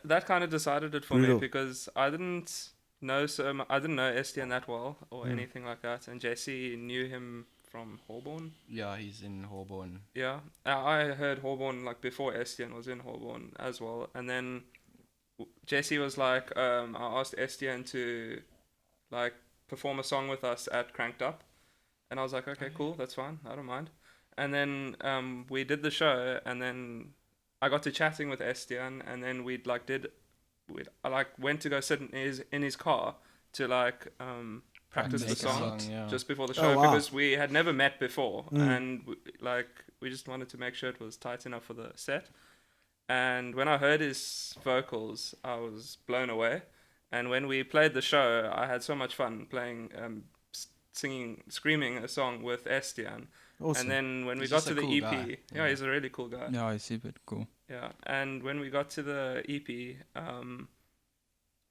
That kind of decided it for brutal. me because I didn't know Estienne that well or anything like that, and Jesse knew him from Holborn. Yeah, he's in Holborn. Yeah, I heard Holborn like before Estienne was in Holborn as well, and then Jesse was like, I asked Estienne to like perform a song with us at Cranked Up, and I was like, okay, cool, that's fine, I don't mind. And then we did the show, and then I got to chatting with Estienne, and then I went to go sit in his car to like practice the Make a song, yeah. just before the show wow. because we had never met before, and we just wanted to make sure it was tight enough for the set. And when I heard his vocals, I was blown away. And when we played the show, I had so much fun playing, screaming a song with Estienne. awesome. And then when we He's got just to a the cool EP, guy. yeah, he's a really cool guy. Yeah, it's super cool. Yeah, and when we got to the EP,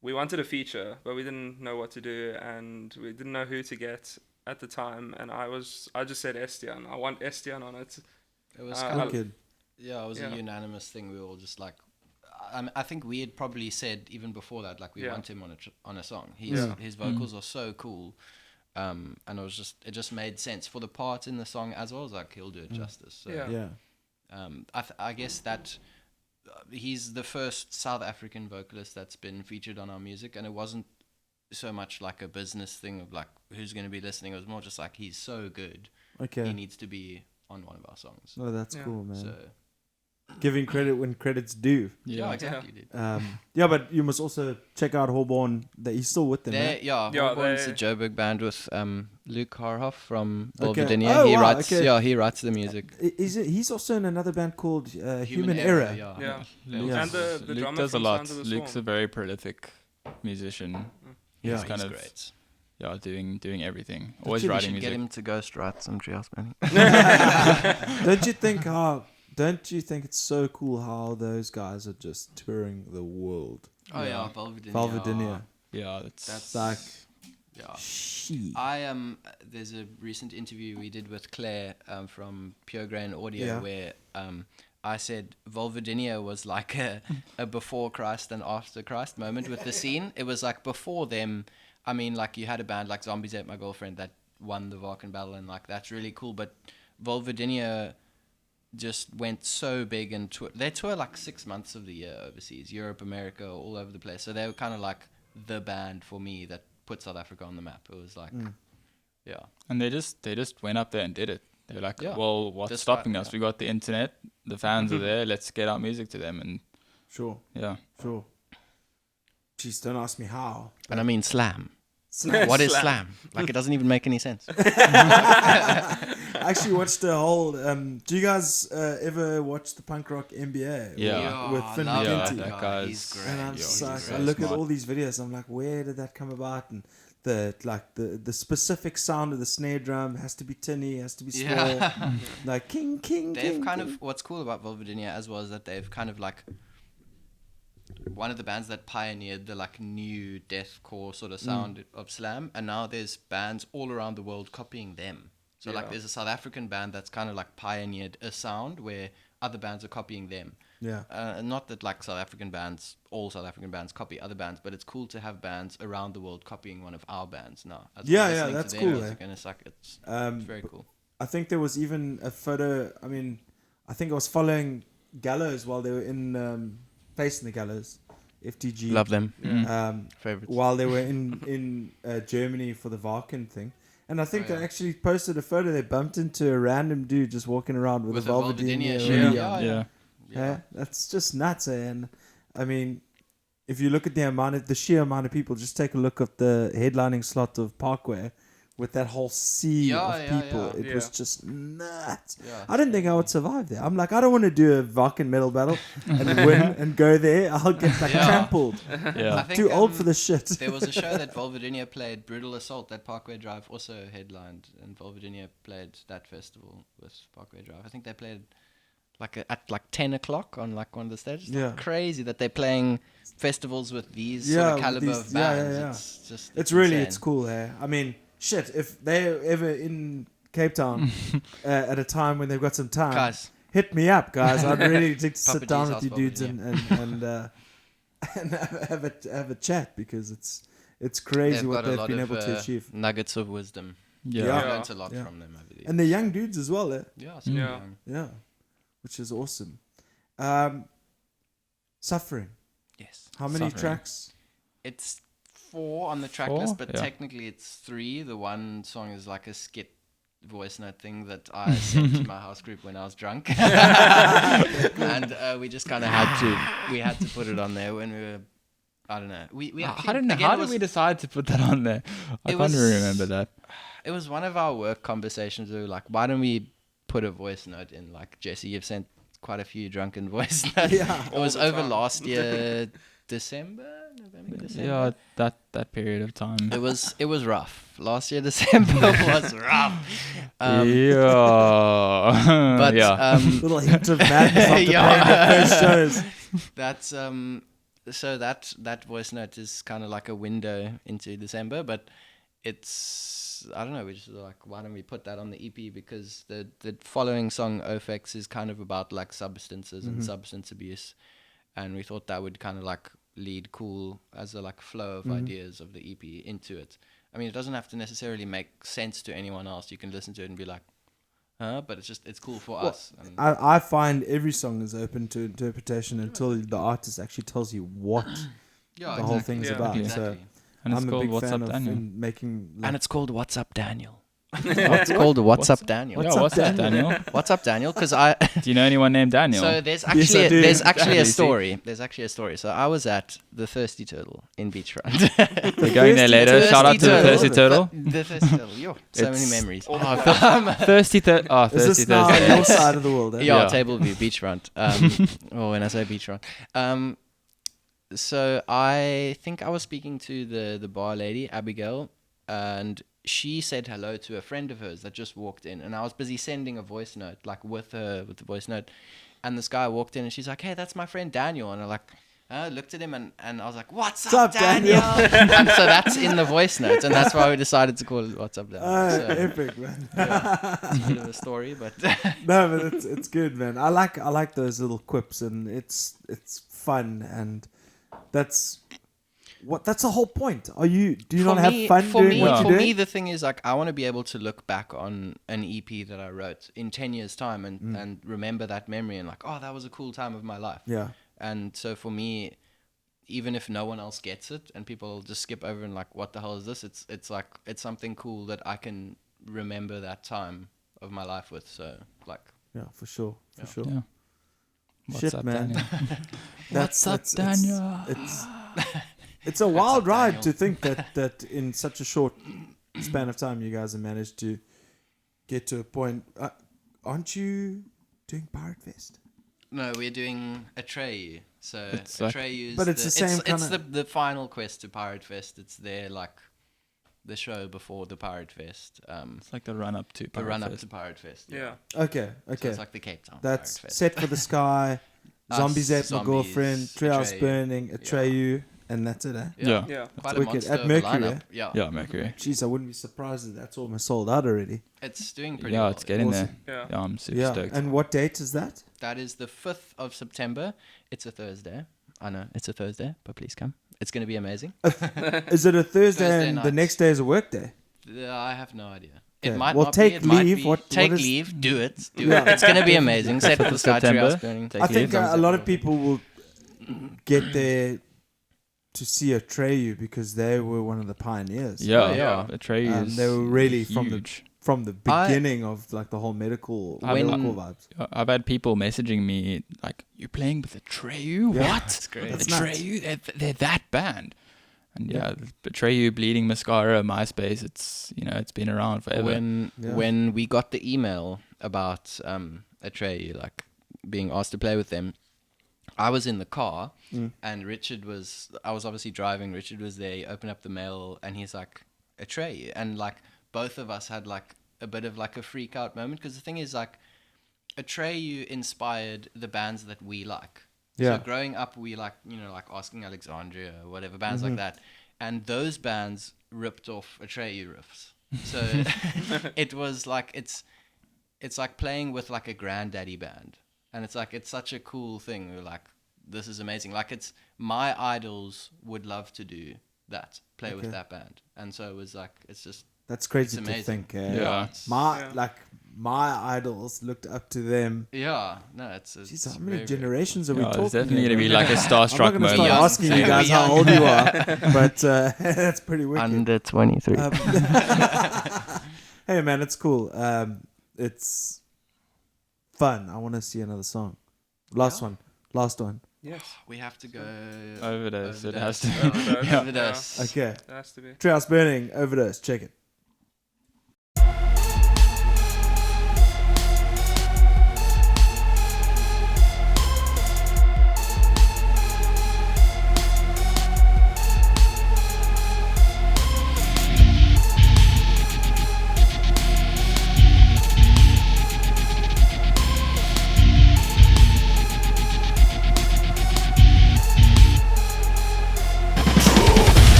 we wanted a feature, but we didn't know what to do, and we didn't know who to get at the time. And I just said Estienne. I want Estienne on it. It was I- kind of, Kid. yeah, it was Yeah. a unanimous thing. We were all just like, I think we had probably said even before that, like we Yeah. want him on a song. Yeah. His vocals are so cool, and it just made sense for the part in the song as well as like he'll do it justice. So, Yeah. Yeah. I guess that he's the first South African vocalist that's been featured on our music, and it wasn't so much like a business thing of like who's going to be listening. It was more just like he's so good, he Okay. needs to be on one of our songs. Oh, that's Yeah. cool, man. So Giving credit when credit's due. yeah, exactly. Dude. Yeah, but you must also check out Holborn. That he's still with them, They're, right? yeah, Yeah, Holborn's a they- Joburg band with Luke Harhoff from Okay. Volvadinia. Oh, he wow, writes, okay. yeah, he writes the music. He's also in another band called Human Error. Yeah. Yeah. Luke, And the Luke drummer does a from lot. Sounds of the Luke's a Swarm. very prolific musician. Yeah. He's kind he's of great. doing everything. Always you writing Should music. get him to ghost write some Treehouse Burning. Don't you think it's so cool how those guys are just touring the world? Oh yeah, Volvadinia. Volvadinia. Yeah, That's It's like yeah. she. There's a recent interview we did with Claire from Pure Grain Audio Yeah. where I said Volvadinia was like a before Christ and after Christ moment with the scene. It was like before them. I mean, like you had a band like Zombies Ate My Girlfriend that won the Varken Battle, and like that's really cool. But Volvadinia just went so big and they tour like 6 months of the year overseas, Europe, America, all over the place. So they were kind of like the band for me that put South Africa on the map. It was like, yeah. And they just went up there and did it. They were like, Yeah. well, what's Despite- stopping us? yeah. We got the internet, the fans are there, let's get our music to them. And Sure, yeah. sure. Jeez, don't ask me how. And I mean slam. Slam. What is slam? Like it doesn't even make any sense. I actually watched the whole. Do you guys ever watch the punk rock NBA? Yeah. With Finn I love McGinty. that guy. guy's- He's great. And I'm Yeah, just he's like, I very look at smart. all these videos. I'm like, where did that come about? And the specific sound of the snare drum has to be tinny, has to be small, Yeah. like king. They've kind king. of, what's cool about Volvadinia as well is that they've kind of like one of the bands that pioneered the like new deathcore sort of sound of slam, and now there's bands all around the world copying them. So like Yeah. there's a South African band that's kind of like pioneered a sound where other bands are copying them. Yeah. Not that like all South African bands copy other bands, but it's cool to have bands around the world copying one of our bands now. As Yeah, we're yeah, listening to that's their cool, music, eh? and it's like it's Um, very cool. I think there was even a photo. I mean, I think I was following Gallows while they were in Facing the Gallows, FTG. Love them. Favorites. While they were in Germany for the Varkin thing. And I think Oh, they yeah. actually posted a photo. They bumped into a random dude just walking around with a Velveteen shirt. hoodie Yeah. on. Yeah. Yeah, that's just nuts. And I mean, if you look at the sheer amount of people, just take a look at the headlining slot of Parkway with that whole sea of people. It was just nuts. Yeah. I didn't think I would survive there. I'm like, I don't want to do a Varkin metal battle and win and go there. I'll get trampled. Yeah. I think, Too old for this shit. There was a show that Volvidinia played, Brutal Assault, that Parkway Drive also headlined, and Volvidinia played that festival with Parkway Drive. I think they played at 10 o'clock on like one of the stages. It's Yeah. crazy that they're playing festivals with these Yeah, sort of with caliber these- of yeah, bands. yeah. It's just It's insane. cool there. I mean, shit, if they're ever in Cape Town at a time when they've got some time, Guys, hit me up, guys. I'd really like to sit Papa down G's with you house dudes Volvidinia. and have a chat because it's crazy they've what got a they've lot been of able to achieve. nuggets of wisdom. Yeah. Yeah. I've learned a lot Yeah. from them over the years. And they're young dudes as well, eh? Yeah, so Yeah. young. Yeah, which is awesome. Suffering. Yes. How many Suffering. tracks? It's 4 on the track 4? list, but Yeah. technically it's 3. The one song is like a skit voice note thing that I sent to my house group when I was drunk. And we just kind of had to put it on there when we were, I don't know. We I actually, don't know. again, How it did was- we decide to put that on there? I It can't was- remember that. It was one of our work conversations. We were like, why don't we put a voice note in? Like, Jesse, you've sent quite a few drunken voice notes. Yeah. It was All the over time. last year, December. Yeah, that period of time. It was rough. Last year December was rough. Yeah. But yeah. Little hint of madness after Yeah. playing the first shows. That's so that voice note is kind of like a window into December, but it's, I don't know, we just were like, why don't we put that on the EP, because the following song Ophex is kind of about like substances and substance abuse, and we thought that would kind of like lead cool as a like flow of ideas of the EP into it. I mean, it doesn't have to necessarily make sense to anyone else. You can listen to it and be like, huh? But it's cool for us. And I find every song is open to interpretation until the artist actually tells you what yeah, the whole thing's Yeah. about. Exactly. So And it's I'm a called big What's fan Up, of Daniel? making. And it's called What's Up, Daniel. It's called What's Up, Daniel. Yeah, what's up, Daniel? What's up, Daniel? Because I Do you know anyone named Daniel? so there's Yes, I actually do. there's actually a You see? story. There's actually a story. So I was at the Thirsty Turtle in Beachfront. We're going there later. Thirsty Shout out to the Turtle. Thirsty Turtle. The Thirsty Turtle. Yo, so many It's- memories. Thirsty Thursday. Oh, Is Thirsty this now on Thursday. your side of the world? Eh? Yeah, Yeah. Table View, Beachfront. Or when I say Beachfront. So I think I was speaking to the bar lady, Abigail, and she said hello to a friend of hers that just walked in, and I was busy sending a voice note, like with the voice note, and this guy walked in, and she's like, "Hey, that's my friend Daniel," and I looked at him, and I was like, "What's up, Daniel?" And so that's in the voice note, and that's why we decided to call it "What's Up, Daniel." So, Epic, man. it's a bit of a story, but No, but it's good, man. I like those little quips, and it's fun, and that's the whole point. Do you not have fun doing what for you're me, doing? the thing is, like, I want to be able to look back on an EP that I wrote in 10 years' time and remember that memory and like, oh, that was a cool time of my life. Yeah. And so for me, even if no one else gets it and people just skip over and like, what the hell is this? It's like, it's something cool that I can remember that time of my life with. So like, Yeah, for sure. Yeah. For sure. Yeah. What's Shit, up, man. Daniel? That's, What's up, it's- Daniel? It's a wild up, ride Daniel? to think that in such a short span of time you guys have managed to get to a point. Aren't you doing Pirate Fest? no, we're doing Atreyu. So It's like- Atreyu is But it's the same it's kinda- the final quest to Pirate Fest. It's their like the show before the Pirate Fest. It's like the run up to The run up Pirate to Pirate Fest. Yeah. Okay. So Okay. it's like the Cape Town That's Pirate Fest. Set for the Sky, Zombies Ate My Zombies, Girlfriend, Treehouse Atreyu. Burning, Atreyu, and that's it, eh? Yeah. Yeah. Quite That's a wicked. monster At of a Mercury, lineup. eh? Yeah. Yeah, Mercury. Jeez, I wouldn't be surprised if that's almost sold out already. It's doing pretty Yeah, well. it's getting Awesome. there. Yeah. Yeah, I'm super Yeah. stoked. And what date is that? That is the 5th of September. It's a Thursday. I know, it's a Thursday, but please come. It's going to be amazing. Is it a Thursday Thursday and the night. next day is a work day? I have no idea. It Okay. might Well, not take be. It might leave. be. What Take is- leave. Do it. Do Yeah. it. It's gonna be amazing. Set for the sky. September. Treehouse Burning. Take I leave. think a lot of people will get there to see Atreyu because they were one of the pioneers. Yeah, Yeah. Atreyu is They were really huge. from the beginning of like the whole medical vibes. I've had people messaging me like, "You're playing with Atreyu? Yeah. What? That's great. That's nuts. Atreyu? They're that band." And yeah, Atreyu, Bleeding Mascara, MySpace. It's been around forever. When we got the email about Atreyu, like being asked to play with them, I was in the car and I was obviously driving. Richard was there. He opened up the mail and he's like, Atreyu, and like both of us had like a bit of like a freak out moment because the thing is like Atreyu inspired the bands that we like. Yeah. So growing up, we like Asking Alexandria or whatever bands like that, and those bands ripped off Atreyu riffs. So it was like it's like playing with like a granddaddy band, and it's like it's such a cool thing. We're like, this is amazing. Like it's my idols would love to do that, play with that band, and so it was like it's just That's crazy it's to amazing. think. Eh? Yeah. My idols looked up to them. yeah. No, it's Jeez, how very, many very- generations are we Yeah, talking? it's definitely here, gonna be man? like a I'm not starstruck going to moment. start Young. asking you Yeah, guys we're how young. old you are, but that's pretty wicked. Under 23. Hey man, it's cool. It's fun. I want to see another song. Last one. Yes. We have to go Overdose. It has to. Overdose. Yeah. Overdose. Okay. It has to be. Treehouse Burning, Overdose. Check it.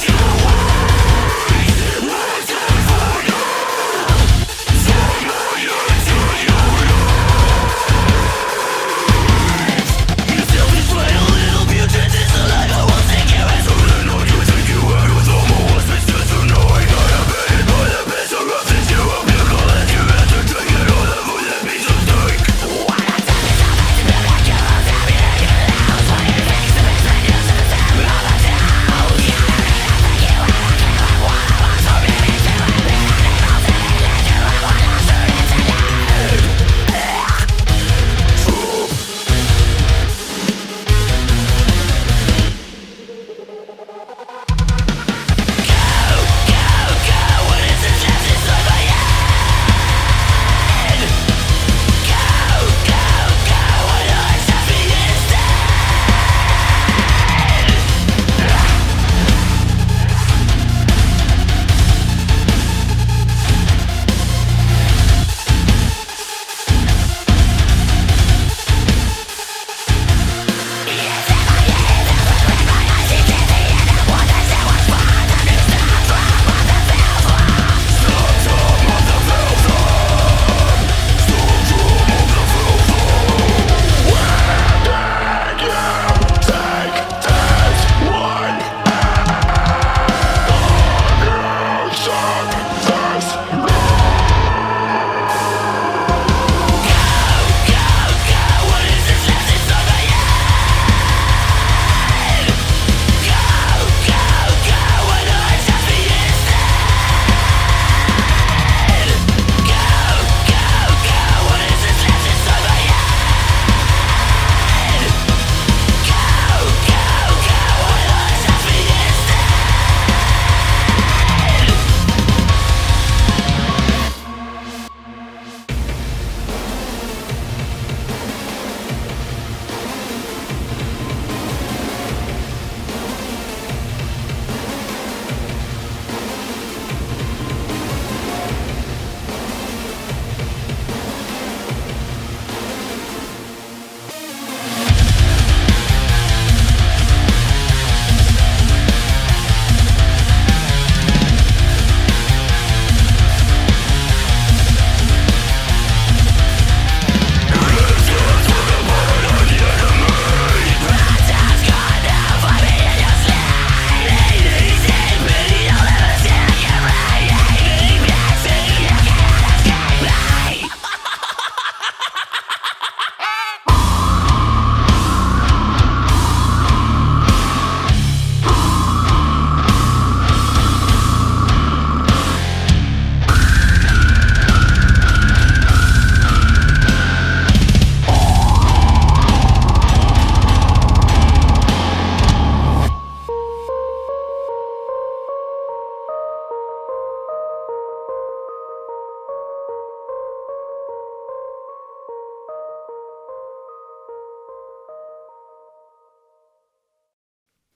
Overdose.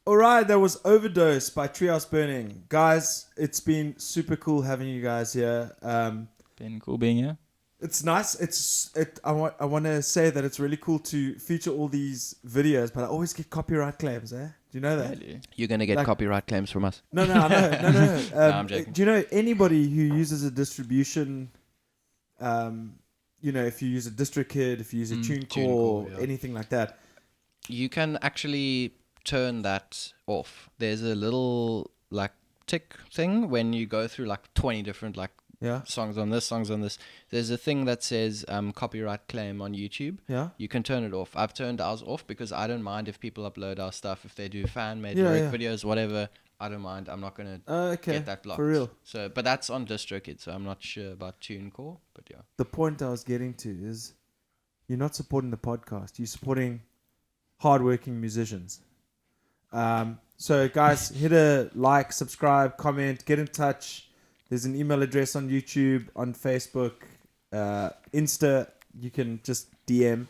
All right, that was Overdose by Treehouse Burning. Guys, it's been super cool having you guys here. Been cool being here. It's nice. I want to say that it's really cool to feature all these videos, but I always get copyright claims, eh? Do you know that? Really? You're gonna get Like- copyright claims from us. No, I know. No. I'm joking. Do you know anybody who uses a distribution, if you use a DistroKid, if you use a TuneCore, TuneCore, yeah. anything like that? You can actually turn that off. There's a little like tick thing when you go through like 20 different like Yeah, songs on this. There's a thing that says copyright claim on YouTube. yeah. You can turn it off. I've turned ours off because I don't mind if people upload our stuff. If they do fan-made Yeah, lyric yeah. videos, whatever, I don't mind. I'm not going to Okay, get that blocked. for real. So, but that's on DistroKid, so I'm not sure about TuneCore. But yeah. The point I was getting to is you're not supporting the podcast. You're supporting hardworking musicians. So, guys, hit a like, subscribe, comment, get in touch. There's an email address on YouTube, on Facebook, Insta. You can just DM.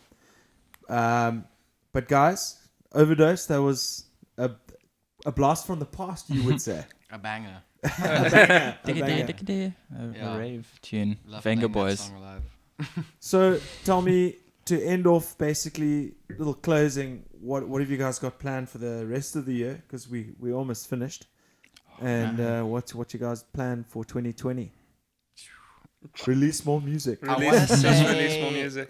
But, guys, Overdose, that was a blast from the past, you would say. A banger. A banger. Yeah. A rave tune. Love Venga playing that Boys. song live. So, tell me, to end off, basically, little closing, what have you guys got planned for the rest of the year? Because we almost finished. And what you guys plan for 2020? Release more music. I Release- want to just say release more music.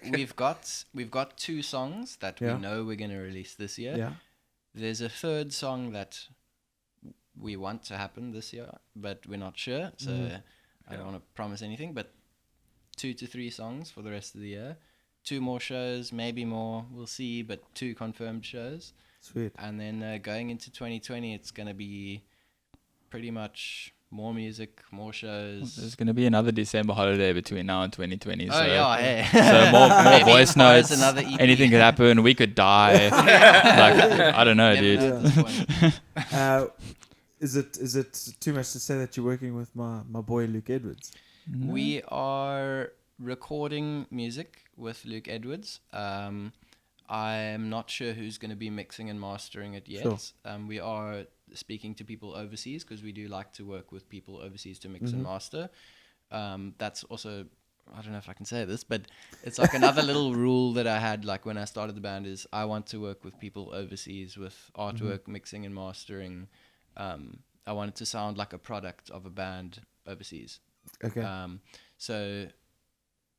we've got 2 songs that Yeah. we know we're going to release this year. Yeah. There's a third song that we want to happen this year, but we're not sure. So I don't want to promise anything, but 2 to 3 songs for the rest of the year. 2 more shows, maybe more. We'll see, but 2 confirmed shows. Sweet. And then going into 2020, it's going to be pretty much more music, more shows. There's going to be another December holiday between now and 2020. Oh, so, yeah, hey. So more Maybe voice inspires notes. another EP. Anything could happen. We could die. Like, I don't know, Never dude. know at this point. Is it too much to say that you're working with my boy Luke Edwards? We are recording music with Luke Edwards. I'm not sure who's going to be mixing and mastering it yet. Sure. We are speaking to people overseas because we do like to work with people overseas to mix and master. That's also, I don't know if I can say this, but it's like another little rule that I had like when I started the band is I want to work with people overseas with artwork, mixing and mastering. I want it to sound like a product of a band overseas. Okay. So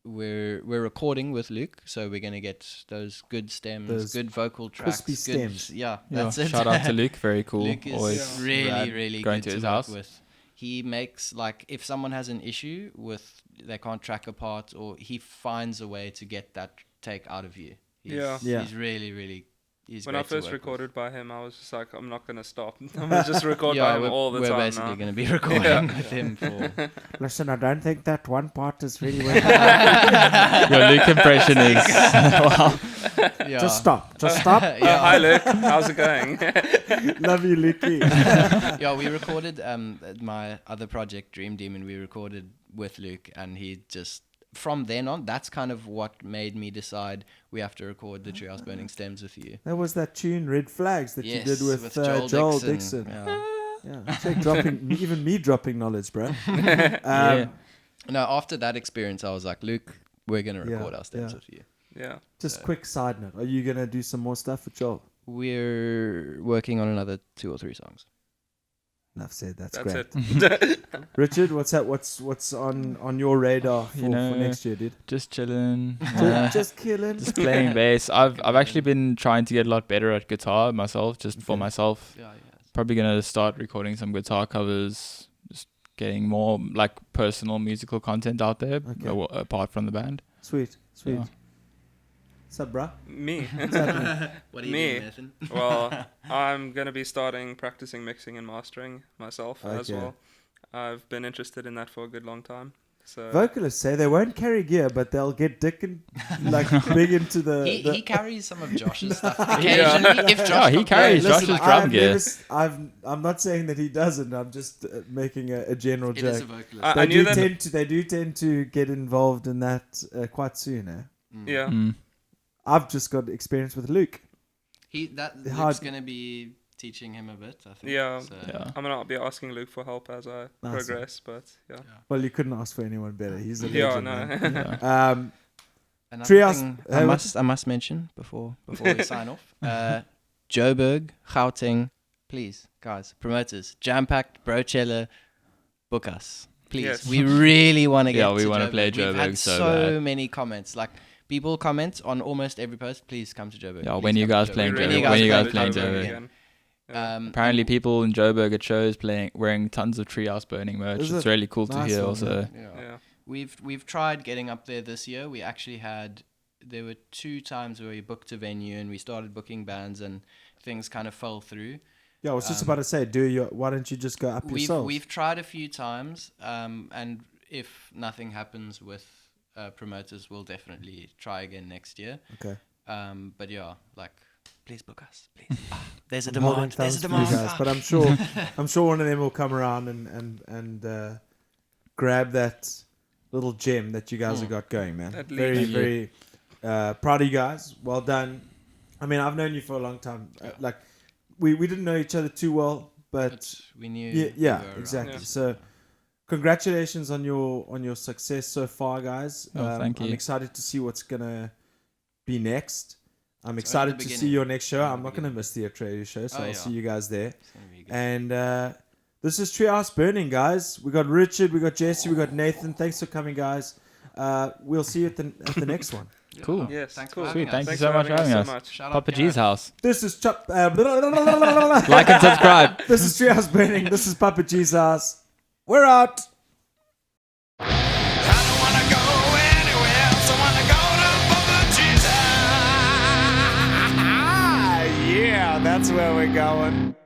we're recording with Luke, so we're gonna get those good stems, Those good vocal tracks, crispy good stems. Yeah, Yeah, that's it. shout out to Luke. Very cool. Luke is Always really, rad really going good to his work house. with. He makes like if someone has an issue with they can't track a part, or he finds a way to get that take out of you. Yeah. He's really, really. He's When great I to first work with. recorded by him, I was just like, I'm not going to stop. I'm going to just record by him all the we're time basically now. going to be recording with him for. Listen, I don't think that one part is really well. Your Luke impression is wow. Yeah. Just stop. Just stop. Hi, Luke. How's it going? Love you, Lukey. Yeah, we recorded my other project, Dream Demon. We recorded with Luke, and he just from then on, that's kind of what made me decide we have to record the Treehouse Burning stems with you. That was that tune, Red Flags, that Yes, you did with Joel Dixon. Yeah. Yeah, check dropping, even me dropping knowledge, bro. Yeah. No, after that experience, I was like, Luke, we're gonna Yeah, record our stems yeah. with you. Yeah. Just quick side note: are you gonna do some more stuff with Joel? We're working on another 2 or 3 songs. Enough said. That's That's great. it. Richard, what's that? What's on your radar for, You know, for next year, dude? Just chilling. Just killing. Just playing bass. I've actually been trying to get a lot better at guitar myself, just for Okay. myself. Yeah. Probably gonna start recording some guitar covers, just getting more like personal musical content out there, Okay. apart from the band. Sweet. Yeah. What's up, bruh? Me. What's happening? What are you Me. doing, Nathan? Well, I'm going to be starting practicing mixing and mastering myself as Okay. well. I've been interested in that for a good long time. So Vocalists say they won't carry gear, but they'll get dick and like big into the. He carries some of Josh's stuff occasionally. If Josh Yeah, he complains, carries Listen, Josh's drum I've gear. never I'm not saying that he doesn't. I'm just making a general It is a joke. vocalist. I They knew do that. they do tend to get involved in that quite soon. Yeah. Mm. I've just got experience with Luke. Luke's Hard- gonna be teaching him a bit, I think. Yeah. So, Yeah. I mean, I'll be asking Luke for help as I Nice. progress, but yeah. Well, you couldn't ask for anyone better. He's a Yeah, legend, no. man. Yeah. Another Treehouse- thing hey, I must mention before we sign off. Joburg, Gauteng, please, guys, promoters, jam-packed Brochella, book us, please. Yes. We really want to get. Yeah, we to wanna Joburg. play We've Joburg had so so bad. many comments. Like people comment on almost every post. Please come to Joburg. Yeah, Please when you come to guys Joburg. playing We Joburg? really When you want guys to playing go to Joburg? again. Yeah. Apparently, people in Joburg at shows wearing tons of Treehouse Burning merch. Is It's it? really cool to Nice hear. one, Also, Yeah. We've tried getting up there this year. We actually had, there were 2 times where we booked a venue and we started booking bands and things kind of fell through. Yeah, I was just about to say, why don't you just go up yourself? We've tried a few times, and if nothing happens with promoters, we'll definitely try again next year. Okay. But yeah, like, please book us, please. There's a I'm holding demand. There's a thumbs for you demand. guys, but I'm sure one of them will come around and grab that little gem that you guys have got going, man. At Very, least. very proud of you guys. Well done. I mean, I've known you for a long time. Like, we didn't know each other too well, but we knew. yeah, you were around. exactly. Yeah. So, congratulations on your success so far, guys. Oh, thank you. I'm excited to see what's gonna be next. I'm only excited the to see beginning. your next show. Only I'm the not gonna miss the Atreyu show, so Oh, I'll yeah. see you guys there. It's gonna be good. And this is Treehouse Burning, guys. We got Richard, we got Jesse, we got Nathan. Thanks for coming, guys. We'll see you at the next one. cool. Yes. Thanks cool. for Sweet. having Thank you us. Thanks so much for having us. so much. Shout out Papa Gareth. G's house. This is Like and subscribe. This is Treehouse Burning. This is Papa G's house. We're out. I don't wanna go anywhere else. I wanna go to Papa Jesus. Yeah, that's where we're going.